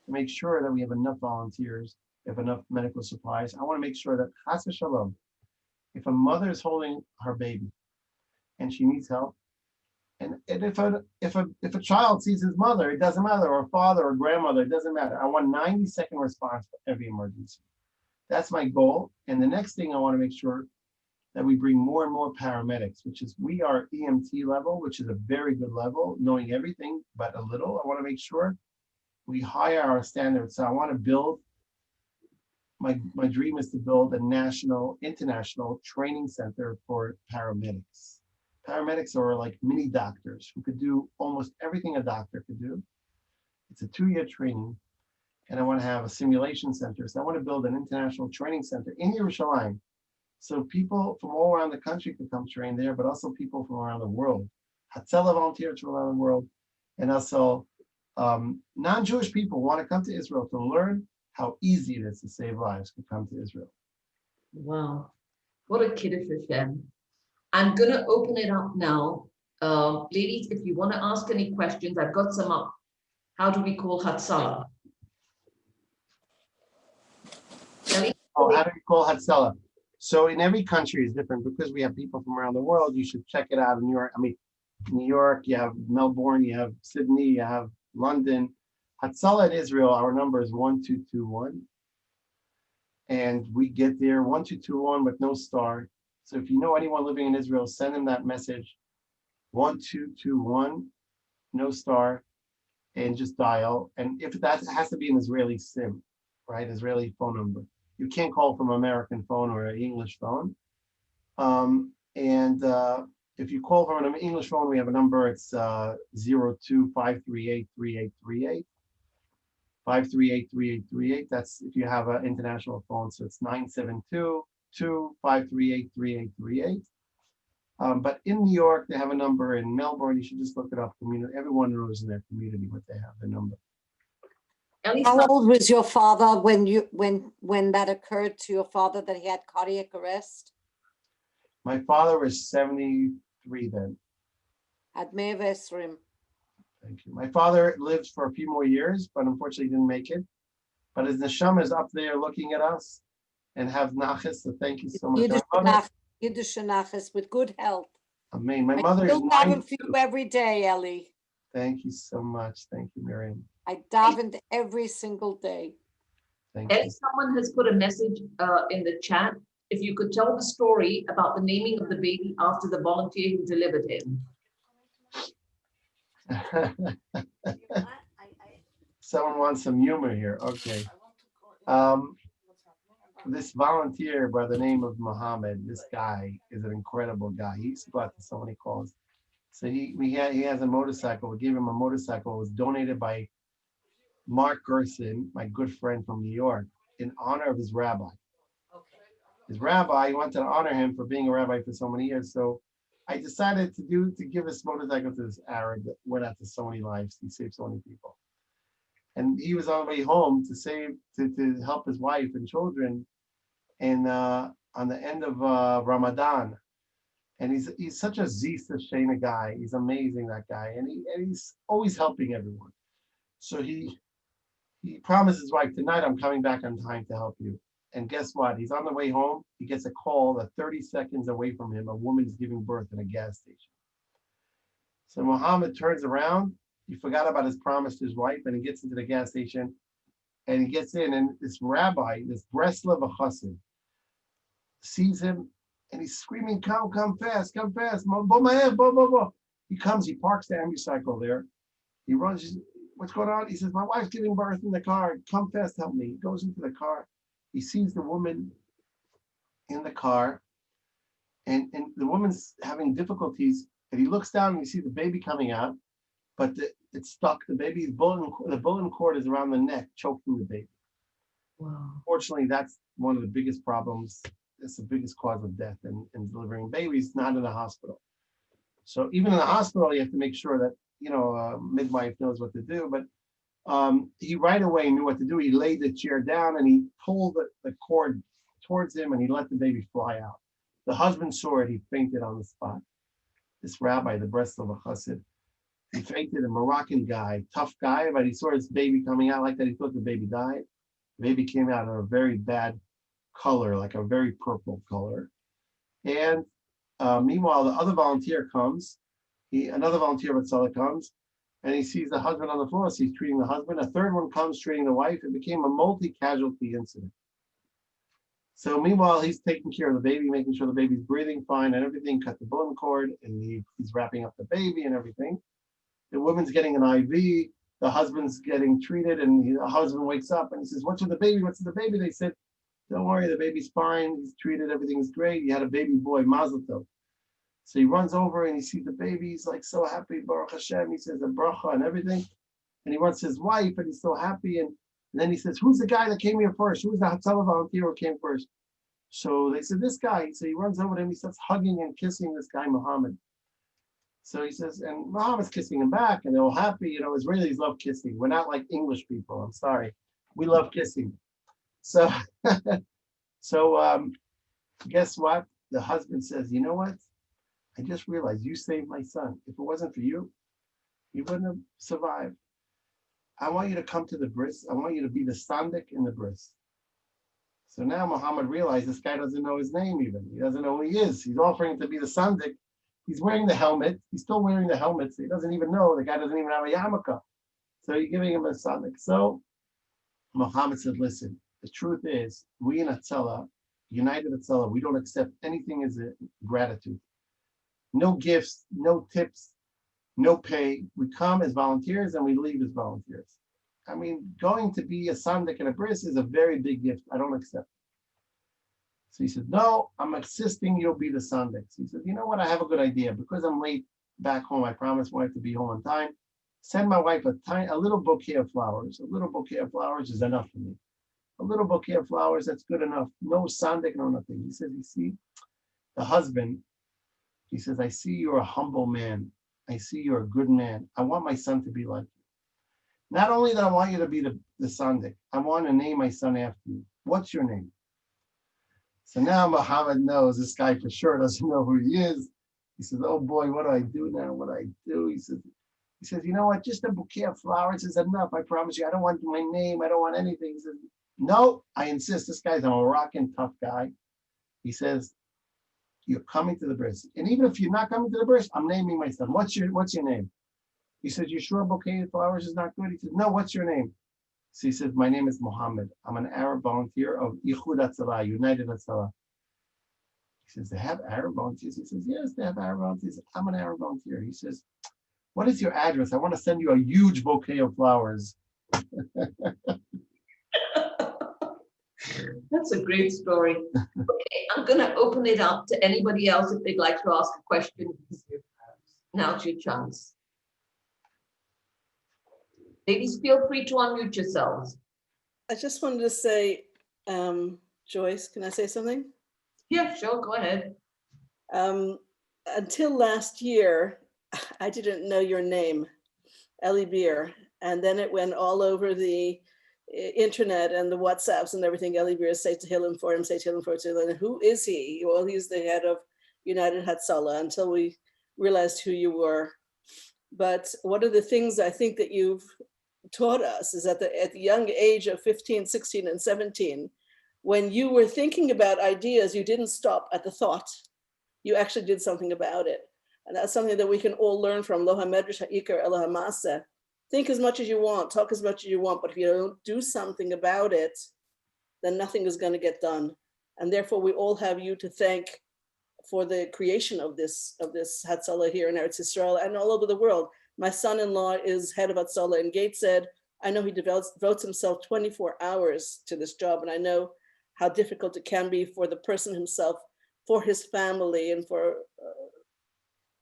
to make sure that we have enough volunteers, have enough medical supplies. I want to make sure that chas v'shalom, if a mother is holding her baby and she needs help, and if a child sees his mother, it doesn't matter, or a father or grandmother, it doesn't matter. I want 90-second response for every emergency. That's my goal. And the next thing I want to make sure that we bring more and more paramedics, which is we are EMT level, which is a very good level, knowing everything but a little. I want to make sure we hire our standards. So I want to build, my dream is to build a national, international training center for paramedics. Paramedics are like mini doctors who could do almost everything a doctor could do. It's a 2-year training. And I want to have a simulation center. So I want to build an international training center in Yerushalayim. So people from all around the country can come train there, but also people from around the world. Hatzala volunteers from around the world. And also non-Jewish people want to come to Israel to learn how easy it is to save lives to come to Israel. Wow. What a kiddush Hashem. I'm going to open it up now. Ladies, if you want to ask any questions, I've got some up. How do we call Hatzala? Oh, how do we call Hatzala? So in every country is different because we have people from around the world. You should check it out in New York. I mean, New York, you have Melbourne, you have Sydney, you have London. Hatzala in Israel, our number is 1221. And we get there 1221 with no star. So if you know anyone living in Israel, send them that message, 1221, no star, and just dial. And if that has to be an Israeli SIM, right? Israeli phone number. You can't call from American phone or an English phone. If you call from an English phone, we have a number. It's 02-538-3838. 538-3838. That's if you have an international phone. So it's 972-538-3838. But in New York, they have a number. In Melbourne, you should just look it up. Everyone knows in their community what they have, the number. Ellie's How not, old was your father when that occurred to your father, that he had cardiac arrest? My father was 73 then. Ad Me'ah V'Esrim. Thank you. My father lived for a few more years, but unfortunately didn't make it. But his neshama is up there looking at us and have nachas, so thank you so much. Yiddish Nachas with good health. Amen. My I mother is still daven for 92. you every day, Ellie. Thank you so much. Thank you, Miriam. I davened every single day. Thank you. Ellie, someone has put a message in the chat. If you could tell the story about the naming of the baby after the volunteer who delivered him. Someone wants some humor here. Okay. This volunteer by the name of Muhammad, this guy is an incredible guy. He used to go out to so many calls. So he has a motorcycle. We gave him a motorcycle. It was donated by Mark Gerson, my good friend from New York, in honor of his rabbi. His rabbi, he wanted to honor him for being a rabbi for so many years. So I decided to give this motorcycle to this Arab that went out to so many lives. He saved so many people. And he was on the way home to help his wife and children and on the end of Ramadan. And he's such a Zista Shana guy. He's amazing, that guy. And he's always helping everyone. So he promised his wife, tonight I'm coming back on time to help you. And guess what? He's on the way home. He gets a call that 30 seconds away from him, a woman is giving birth in a gas station. So Muhammad turns around. He forgot about his promise to his wife, and he gets into the gas station. And he gets in, and this rabbi, this Breslov Chassid, sees him, and he's screaming, come fast, come fast. He comes, he parks the ambucycle there. He runs, what's going on? He says, my wife's giving birth in the car. Come fast, help me. He goes into the car. He sees the woman in the car, and the woman's having difficulties. And he looks down and you see the baby coming out, but it's stuck. The baby's the bulletin cord is around the neck, choking the baby. Wow. Fortunately, that's one of the biggest problems. It's the biggest cause of death in delivering babies, not in the hospital. So even in the hospital, you have to make sure that, a midwife knows what to do. But he right away knew what to do. He laid the chair down and he pulled the cord towards him and he let the baby fly out. The husband saw it. He fainted on the spot. This rabbi, the Breslov Chassid, he fainted, a Moroccan guy, tough guy, but he saw his baby coming out like that. He thought the baby died. The baby came out in a very bad color, like a very purple color. And meanwhile, the other volunteer comes. Another volunteer Hatzala comes, and he sees the husband on the floor. So he's treating the husband. A third one comes treating the wife. It became a multi-casualty incident. So meanwhile, he's taking care of the baby, making sure the baby's breathing fine and everything. Cut the bulletin cord, and he's wrapping up the baby and everything. The woman's getting an IV. The husband's getting treated, and the husband wakes up and he says, "What's with the baby? What's with the baby?" They said, "Don't worry, the baby's fine. He's treated. Everything's great. You had a baby boy, Mazel Tov." So he runs over and he sees the baby. He's like so happy, Baruch Hashem. He says a bracha and everything. And he wants his wife, and he's so happy. And then he says, "Who's the guy that came here first? Who's the Hatzala volunteer who came first?" So they said, "This guy." So he runs over to him. He starts hugging and kissing this guy, Muhammad. So he says, and Muhammad's kissing him back, and they're all happy. Israelis love kissing. We're not like English people. I'm sorry. We love kissing. So, guess what? The husband says, "You know what? I just realized you saved my son. If it wasn't for you, he wouldn't have survived. I want you to come to the bris. I want you to be the sandik in the bris." So now Muhammad realized this guy doesn't know his name even. He doesn't know who he is. He's offering to be the sandik. He's wearing the helmet. He's still wearing the helmet. So he doesn't even know. The guy doesn't even have a yarmulke. So you're giving him a sandik. So Muhammad said, "Listen, the truth is, we in Hatzala, United Hatzala, we don't accept anything as a gratitude. No gifts, no tips, no pay. We come as volunteers and we leave as volunteers. I mean, going to be a sandik and a bris is a very big gift. I don't accept it." So he said, "No, I'm insisting you'll be the sandik." So he said, "You know what? I have a good idea. Because I'm late back home, I promised my wife to be home on time. Send my wife a little bouquet of flowers. A little bouquet of flowers is enough for me. A little bouquet of flowers, that's good enough. No sandik, no nothing." He says, "You see, the husband," he says, "I see you're a humble man. I see you're a good man. I want my son to be like you. Not only that I want you to be the Sandik, I want to name my son after you. What's your name? So now Muhammad knows this guy for sure doesn't know who he is. He says, oh boy, what do I do now? What do I do? He says, you know what? Just a bouquet of flowers is enough. I promise you. I don't want my name. I don't want anything. He says, no, I insist. This guy's a Moroccan tough guy. He says, you're coming to the bris. And even if you're not coming to the bris, I'm naming my son. What's your name? He says, you sure a bouquet of flowers is not good? He says, no, what's your name? So he says, my name is Mohammed. I'm an Arab volunteer of Ikhud Hatzala, United Hatzala. He says, they have Arab volunteers? He says, yes, they have Arab volunteers. I'm an Arab volunteer. He says, what is your address? I want to send you a huge bouquet of flowers. That's a great story. Okay, I'm going to open it up to anybody else if they'd like to ask a question. Now's your chance. Ladies, feel free to unmute yourselves. I just wanted to say, Joyce, can I say something? Yeah, sure, go ahead. Until last year, I didn't know your name, Eli Beer. And then it went all over the internet and the WhatsApps and everything. Eli Beer, say to Hillen for him, say to Hillen for him. And who is he? Well, he's the head of United Hatzala, until we realized who you were. But one of the things I think that you've taught us is that at the young age of 15, 16, and 17, when you were thinking about ideas, you didn't stop at the thought. You actually did something about it. And that's something that we can all learn from. Lo hamedrash ha'ikar ela hamasa. Think as much as you want, talk as much as you want, but if you don't do something about it, then nothing is going to get done. And therefore, we all have you to thank for the creation of this Hatzala here in Eretz Yisrael and all over the world. My son-in-law is head of Hatzala in Gateshead. I know he devotes himself 24 hours to this job, and I know how difficult it can be for the person himself, for his family, and for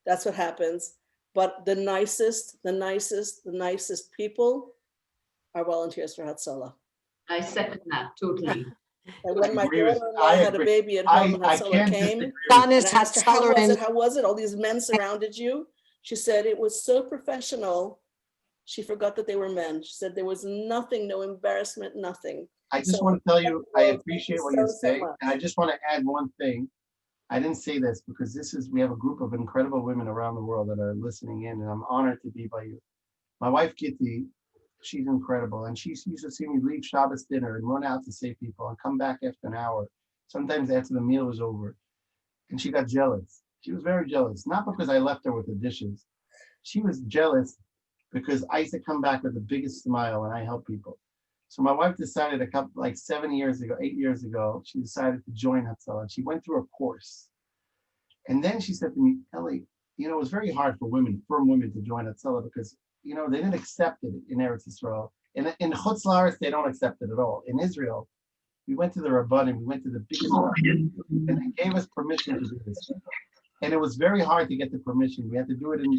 that's what happens. But the nicest people are volunteers for Hatzala. I second that totally. And when my daughter-in-law had a baby at home, and Hatzala came, Don is and I asked her, how Hatzala was in it? How was it? All these men surrounded you. She said it was so professional. She forgot that they were men. She said there was nothing, no embarrassment, nothing. I just So, want to tell you, I appreciate what you so say. much. And I just want to add one thing. I didn't say this because we have a group of incredible women around the world that are listening in, and I'm honored to be by you. My wife, Gitti, she's incredible. And she used to see me leave Shabbos dinner and run out to save people and come back after an hour, sometimes after the meal was over. And she got jealous. She was very jealous, not because I left her with the dishes. She was jealous because I used to come back with the biggest smile and I help people. So my wife decided 8 years ago, she decided to join Hatzala. She went through a course. And then she said to me, Ellie, it was very hard for firm women to join Hatzala because, they didn't accept it in Eretz Yisrael. In Chutz La'aretz, they don't accept it at all. In Israel, we went to the Rabbanim, we went to the biggest and they gave us permission to do this. And it was very hard to get the permission. We had to do it in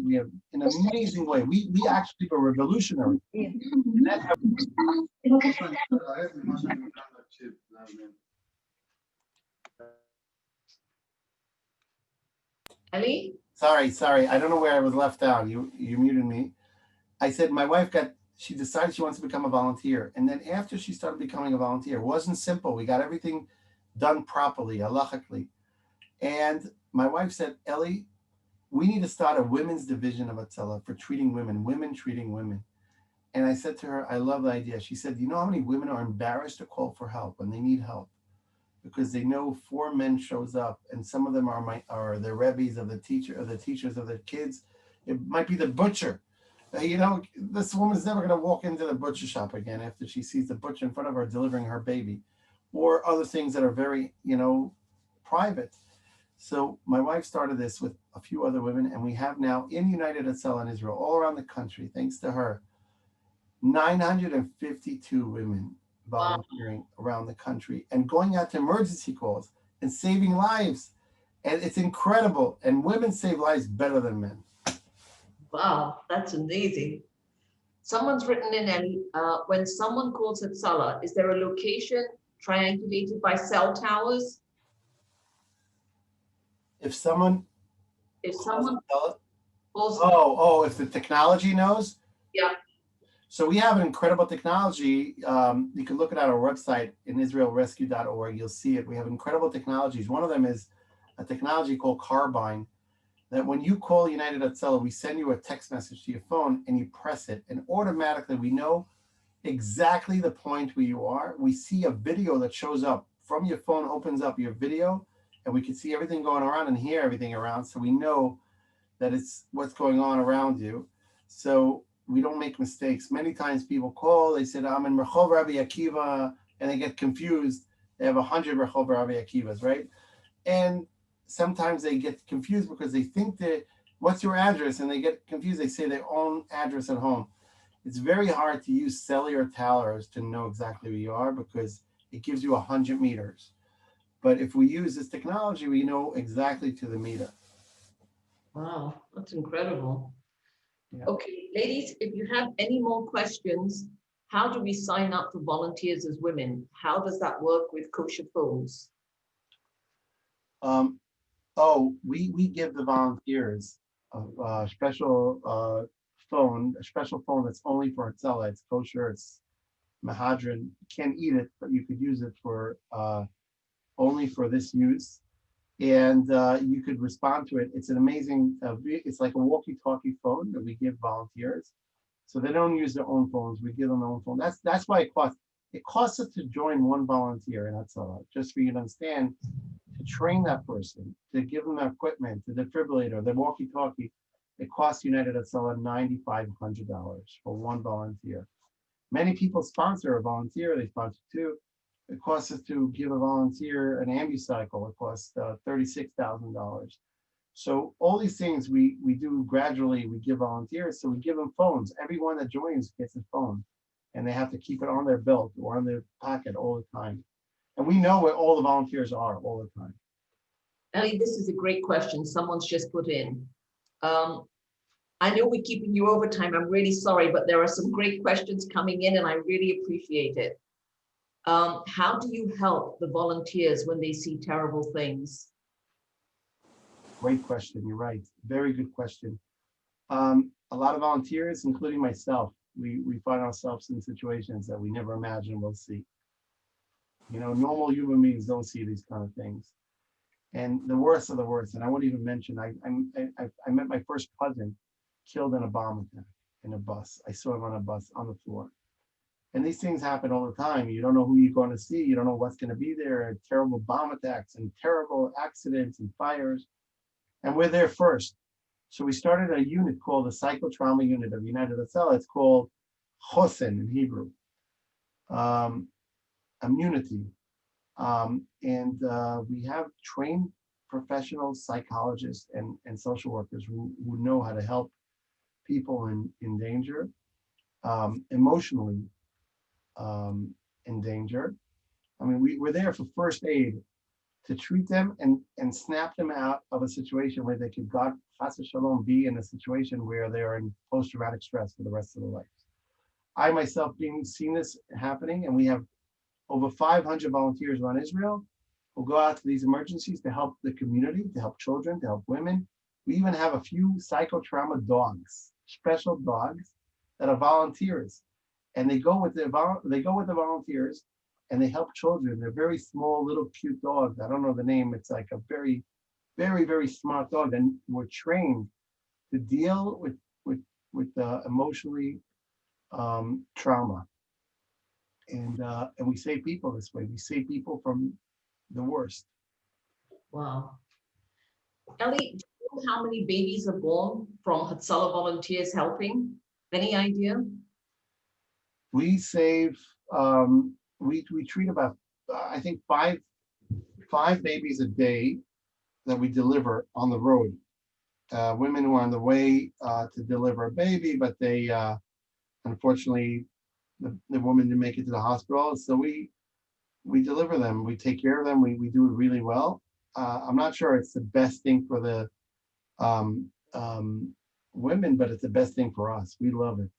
an amazing way. We actually were revolutionary. Yeah. And that's how Ellie? Sorry. I don't know where I was left out. You muted me. I said my wife she decided she wants to become a volunteer. And then after she started becoming a volunteer, it wasn't simple. We got everything done properly, halachically. And my wife said, Ellie, we need to start a women's division of Hatzala for treating women treating women. And I said to her, I love the idea. She said, you know how many women are embarrassed to call for help when they need help? Because they know 4 men shows up, and some of them are the rebbes of the teachers of their kids. It might be the butcher. This woman's never going to walk into the butcher shop again after she sees the butcher in front of her delivering her baby, or other things that are very, private. So my wife started this with a few other women, and we have now in United Hatzala in Israel, all around the country, thanks to her, 952 women volunteering around the country and going out to emergency calls and saving lives. And it's incredible. And women save lives better than men. Wow, that's amazing. Someone's written in, Ellie, when someone calls Hatzala, is there a location triangulated by cell towers? If someone If someone calls, if the technology knows? yeah. So we have an incredible technology. You can look it at our website in israelrescue.org. You'll see it. We have incredible technologies. One of them is a technology called Carbine, that when you call United Hatzala, we send you a text message to your phone and you press it, and automatically we know exactly the point where you are. We see a video that shows up from your phone, opens up your video, and we can see everything going around and hear everything around. So we know that it's what's going on around you. So we don't make mistakes. Many times people call, they said, I'm in Rehov Rabbi Akiva, and they get confused. They have 100 Rehov Rabbi Akivas, right? And sometimes they get confused because they think that, what's your address? And they get confused. They say their own address at home. It's very hard to use cellular towers to know exactly where you are because it gives you 100 meters. But if we use this technology, we know exactly to the meter. Wow, that's incredible. Yeah. Okay, ladies, if you have any more questions, how do we sign up for volunteers as women? How does that work with kosher phones? We give the volunteers a special phone, a special phone that's only for Hatzala. It's kosher, it's Mahadran. You can't eat it, but you could use it for only for this use. And you could respond to it. It's an amazing, it's like a walkie-talkie phone that we give volunteers. So they don't use their own phones. We give them their own phone. That's why it costs. It costs us to join one volunteer, and that's all. Just for you to understand, to train that person, to give them the equipment, the defibrillator, the walkie-talkie, it costs United Hatzala $9,500 for one volunteer. Many people sponsor a volunteer. They sponsor two. It costs us to give a volunteer an ambucycle. It costs $36,000. So all these things we do gradually. We give volunteers. So we give them phones. Everyone that joins gets a phone, and they have to keep it on their belt or on their pocket all the time. And we know where all the volunteers are all the time. Ellie, this is a great question someone's just put in. I know we're keeping you over time. I'm really sorry, but there are some great questions coming in, and I really appreciate it. How do you help the volunteers when they see terrible things? Great question. You're right. Very good question. A lot of volunteers, including myself, we find ourselves in situations that we never imagined we'll see. You know, normal human beings don't see these kind of things. And the worst of the worst, and I won't even mention, I met my first cousin killed in a bomb attack in a bus. I saw him on a bus on the floor. And these things happen all the time. You don't know who you're going to see. You don't know what's going to be there. Terrible bomb attacks and terrible accidents and fires. And we're there first. So we started a unit called the Psychotrauma Unit of United Hatzala. It's called Chosen in Hebrew, immunity. We have trained professional psychologists and social workers who know how to help people in danger, emotionally in danger. I mean, we're there for first aid to treat them and snap them out of a situation where they could, God chas v'shalom, be in a situation where they are in post-traumatic stress for the rest of their life. I myself seen this happening, and we have over 500 volunteers around Israel who go out to these emergencies to help the community, to help children, to help women. We even have a few psychotrauma dogs, special dogs that are volunteers, and they go with the volunteers, and they help children. They're very small, little, cute dogs. I don't know the name. It's like a very, very, very smart dog, and we're trained to deal with emotionally trauma. And we save people this way. We save people from the worst. Wow. Ellie, do you know how many babies are born from Hatzala volunteers helping? Any idea? We save, we treat about, I think five babies a day that we deliver on the road. Women who are on the way to deliver a baby, but they, unfortunately, the woman didn't make it to the hospital. So we deliver them. We take care of them. We do it really well. I'm not sure it's the best thing for the women, but it's the best thing for us. We love it.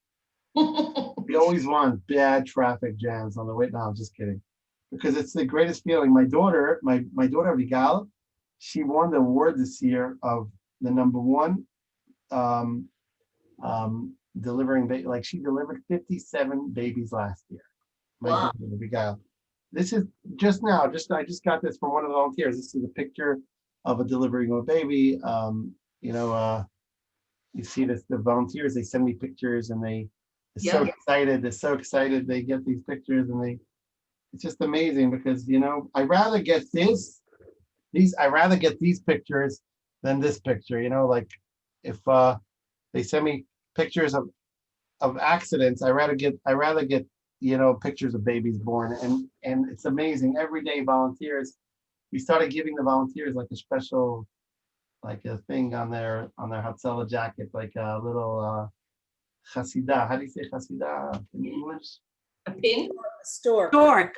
We always want bad traffic jams on the way. No, I'm just kidding. Because it's the greatest feeling. My daughter, my daughter Vigal, she won the award this year of the #1 delivering, like she delivered 57 babies last year. My Wow. daughter, Abigail. This is just now, I just got this from one of the volunteers. This is a picture of a delivering of a baby. You see this, the volunteers, they send me pictures and they're so excited. They're so excited. They get these pictures and it's just amazing because, I'd rather get these pictures than this picture, like if they send me pictures of accidents, I rather get pictures of babies born, and it's amazing. Every day volunteers, we started giving the volunteers like a special, like a thing on their Hatzala jacket, like a little chasida. How do you say chasida in English? A pin? Stork.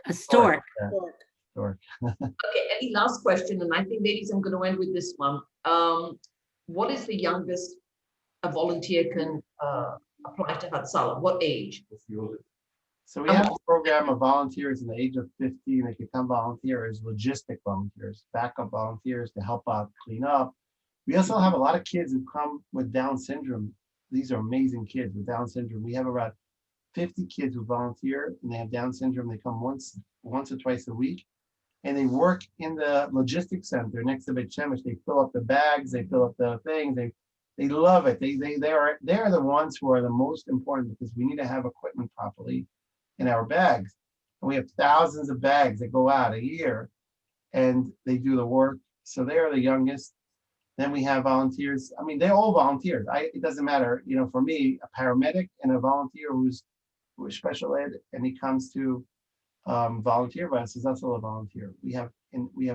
A stork. Yeah, Stork. stork. Okay, any last question, and I think, ladies, I'm going to end with this one. What is the youngest a volunteer can apply to Hatzala? What age? So we have a program of volunteers in the age of 15. They can come volunteer as logistic volunteers, backup volunteers to help out, clean up. We also have a lot of kids who come with Down syndrome. These are amazing kids with Down syndrome. We have about 50 kids who volunteer and they have Down syndrome. They come once or twice a week, and they work in the logistics center next to Beit Shemesh. They fill up the bags, they fill up the things. They love it. They're the ones who are the most important because we need to have equipment properly in our bags. And we have thousands of bags that go out a year, and they do the work. So they are the youngest. Then we have volunteers. I mean, they're all volunteers. It doesn't matter, for me, a paramedic and a volunteer who's special ed, and he comes to volunteer with us is also a volunteer. We have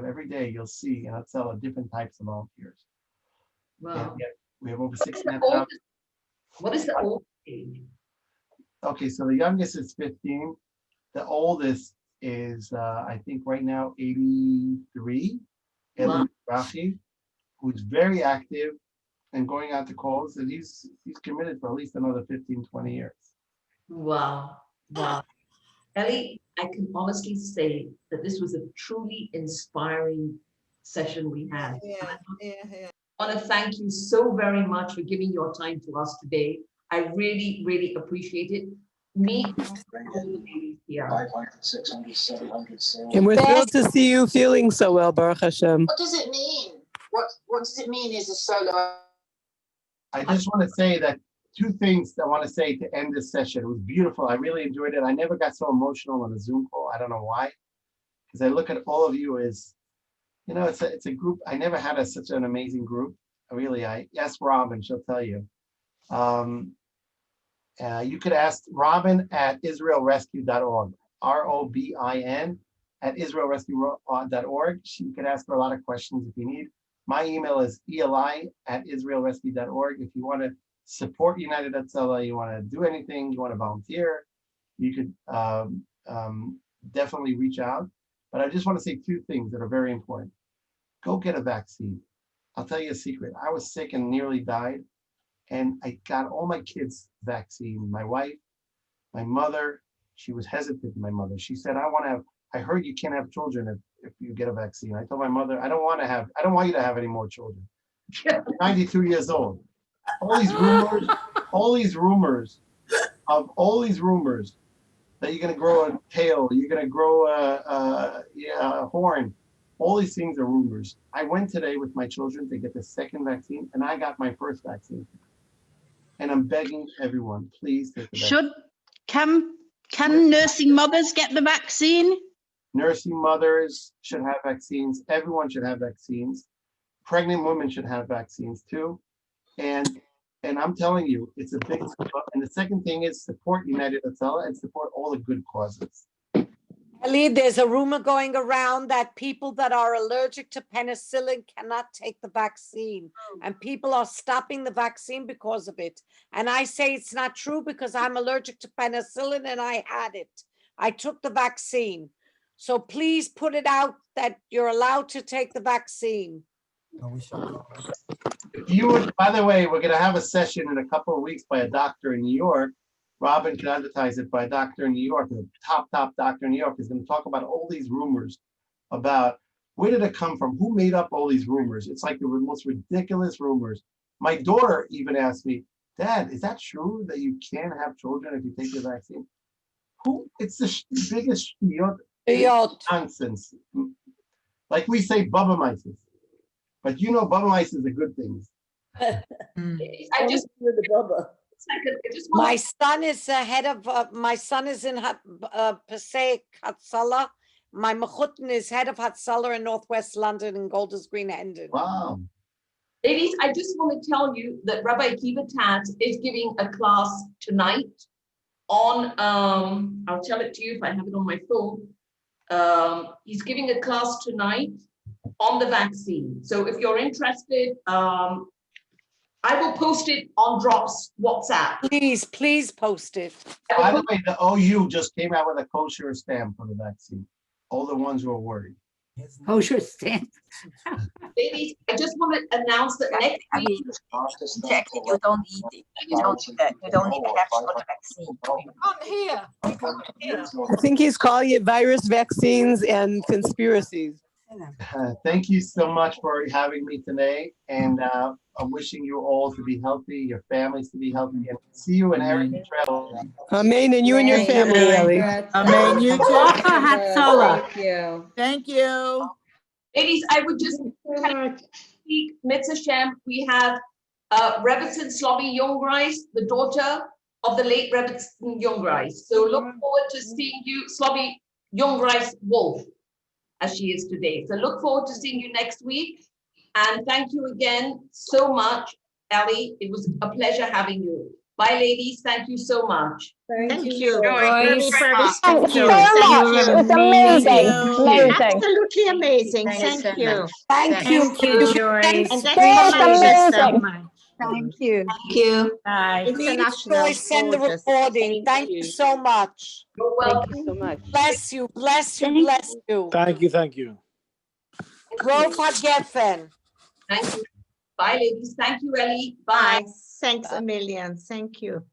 every day, you'll see in Hatzala different types of volunteers. Wow. We have over What is the 6,500. oldest- What is the oldest age? Okay, so the youngest is 15. The oldest is, I think right now, 83. Wow. Eli Rachi, who's very active and going out to calls, and he's committed for at least another 15, 20 years. Wow. Wow. Eli, I can honestly say that this was a truly inspiring session we had. Yeah. I want to thank you so very much for giving your time to us today. I really, really appreciate it. Me, all the ladies here. 500, 600, 700 sales. And we're thrilled to see you feeling so well, Baruch Hashem. What does it mean? What does it mean is a solo? I just want to say that two things I want to say to end this session. It was beautiful. I really enjoyed it. I never got so emotional on a Zoom call. I don't know why, because I look at all of you as, it's a group. I never had such an amazing group. I asked Robin, she'll tell you. You could ask Robin at israelrescue.org, ROBIN at israelrescue.org. She could ask her a lot of questions if you need. My email is Eli at israelrescue.org. If you want to support United Hatzala, you want to do anything, you want to volunteer, you could definitely reach out. But I just want to say two things that are very important. Go get a vaccine. I'll tell you a secret. I was sick and nearly died, and I got all my kids vaccine. My wife, my mother, she was hesitant, my mother. She said, I heard you can't have children if you get a vaccine. I told my mother, I don't want you to have any more children. I'm 92 years old. All these rumors that you're going to grow a tail, you're going to grow a horn. All these things are rumors. I went today with my children to get the second vaccine, and I got my first vaccine. And I'm begging everyone, please take the vaccine. Can nursing mothers get the vaccine? Nursing mothers should have vaccines. Everyone should have vaccines. Pregnant women should have vaccines too. And I'm telling you, it's a big. And the second thing is support United Hatzala and support all the good causes. Eli, there's a rumor going around that people that are allergic to penicillin cannot take the vaccine, and people are stopping the vaccine because of it. And I say it's not true because I'm allergic to penicillin and I had it. I took the vaccine. So please put it out that you're allowed to take the vaccine. You would, by the way, we're going to have a session in a couple of weeks by a doctor in New York. Robin can advertise it by a doctor in New York. The top doctor in New York is going to talk about all these rumors about where did it come from? Who made up all these rumors? It's like the most ridiculous rumors. My daughter even asked me, Dad, is that true that you can't have children if you take the vaccine? It's the biggest nonsense. Like we say Bubba mice, but you know Bubba mice is a good thing. I just, With the Bubba. I just want My son is head of, my son is in Passaic Hatzala. My mechutin is head of Hatzala in Northwest London and Golders Green Hendon. Wow. ladies, I just want to tell you that Rabbi Kiva Taz is giving a class tonight on, I'll tell it to you if I have it on my phone. He's giving a class tonight on the vaccine. So if you're interested, I will post it on Drop's WhatsApp. Please post it. By the way, the OU just came out with a kosher stamp for the vaccine. All the ones who are worried. Kosher stamp. Ladies, I just want to announce that next I week, mean, technically, you don't need it. You don't need that. You don't need to have the vaccine. I think he's calling it virus vaccines and conspiracies. Thank you so much for having me today. And I'm wishing you all to be healthy, your families to be healthy, and see you in Heritage Trail. Amen. And you and your family, Ellie. Amen. You too. Hatzala. Thank you. Thank you. ladies, I would just speak, Mitzvah Shem, we have Rebbetzin Slovi Jungreis, the daughter of the late Rebbetzin Jungreis. So look forward to seeing you, Slovi Jungreis Wolf, as she is today. So look forward to seeing you next week. And thank you again so much, Ellie. It was a pleasure having you. Bye, ladies. Thank you so much. Thank you. Joyce. Thank you so much. It was amazing. Amazing. Absolutely amazing. Thanks Thank so you. much. Thank you. Joyce. It And was amazing. Thank you. Thank you. Please, International. Joyce, send the gorgeous. recording. Thank you so much. You're welcome. Thank you so much. Bless you, bless you, bless you. Thank you, thank you. Rov HaGeffen. Thank you. Bye, ladies. Thank you, Ellie. Bye. Bye. Thanks a million. Thank you.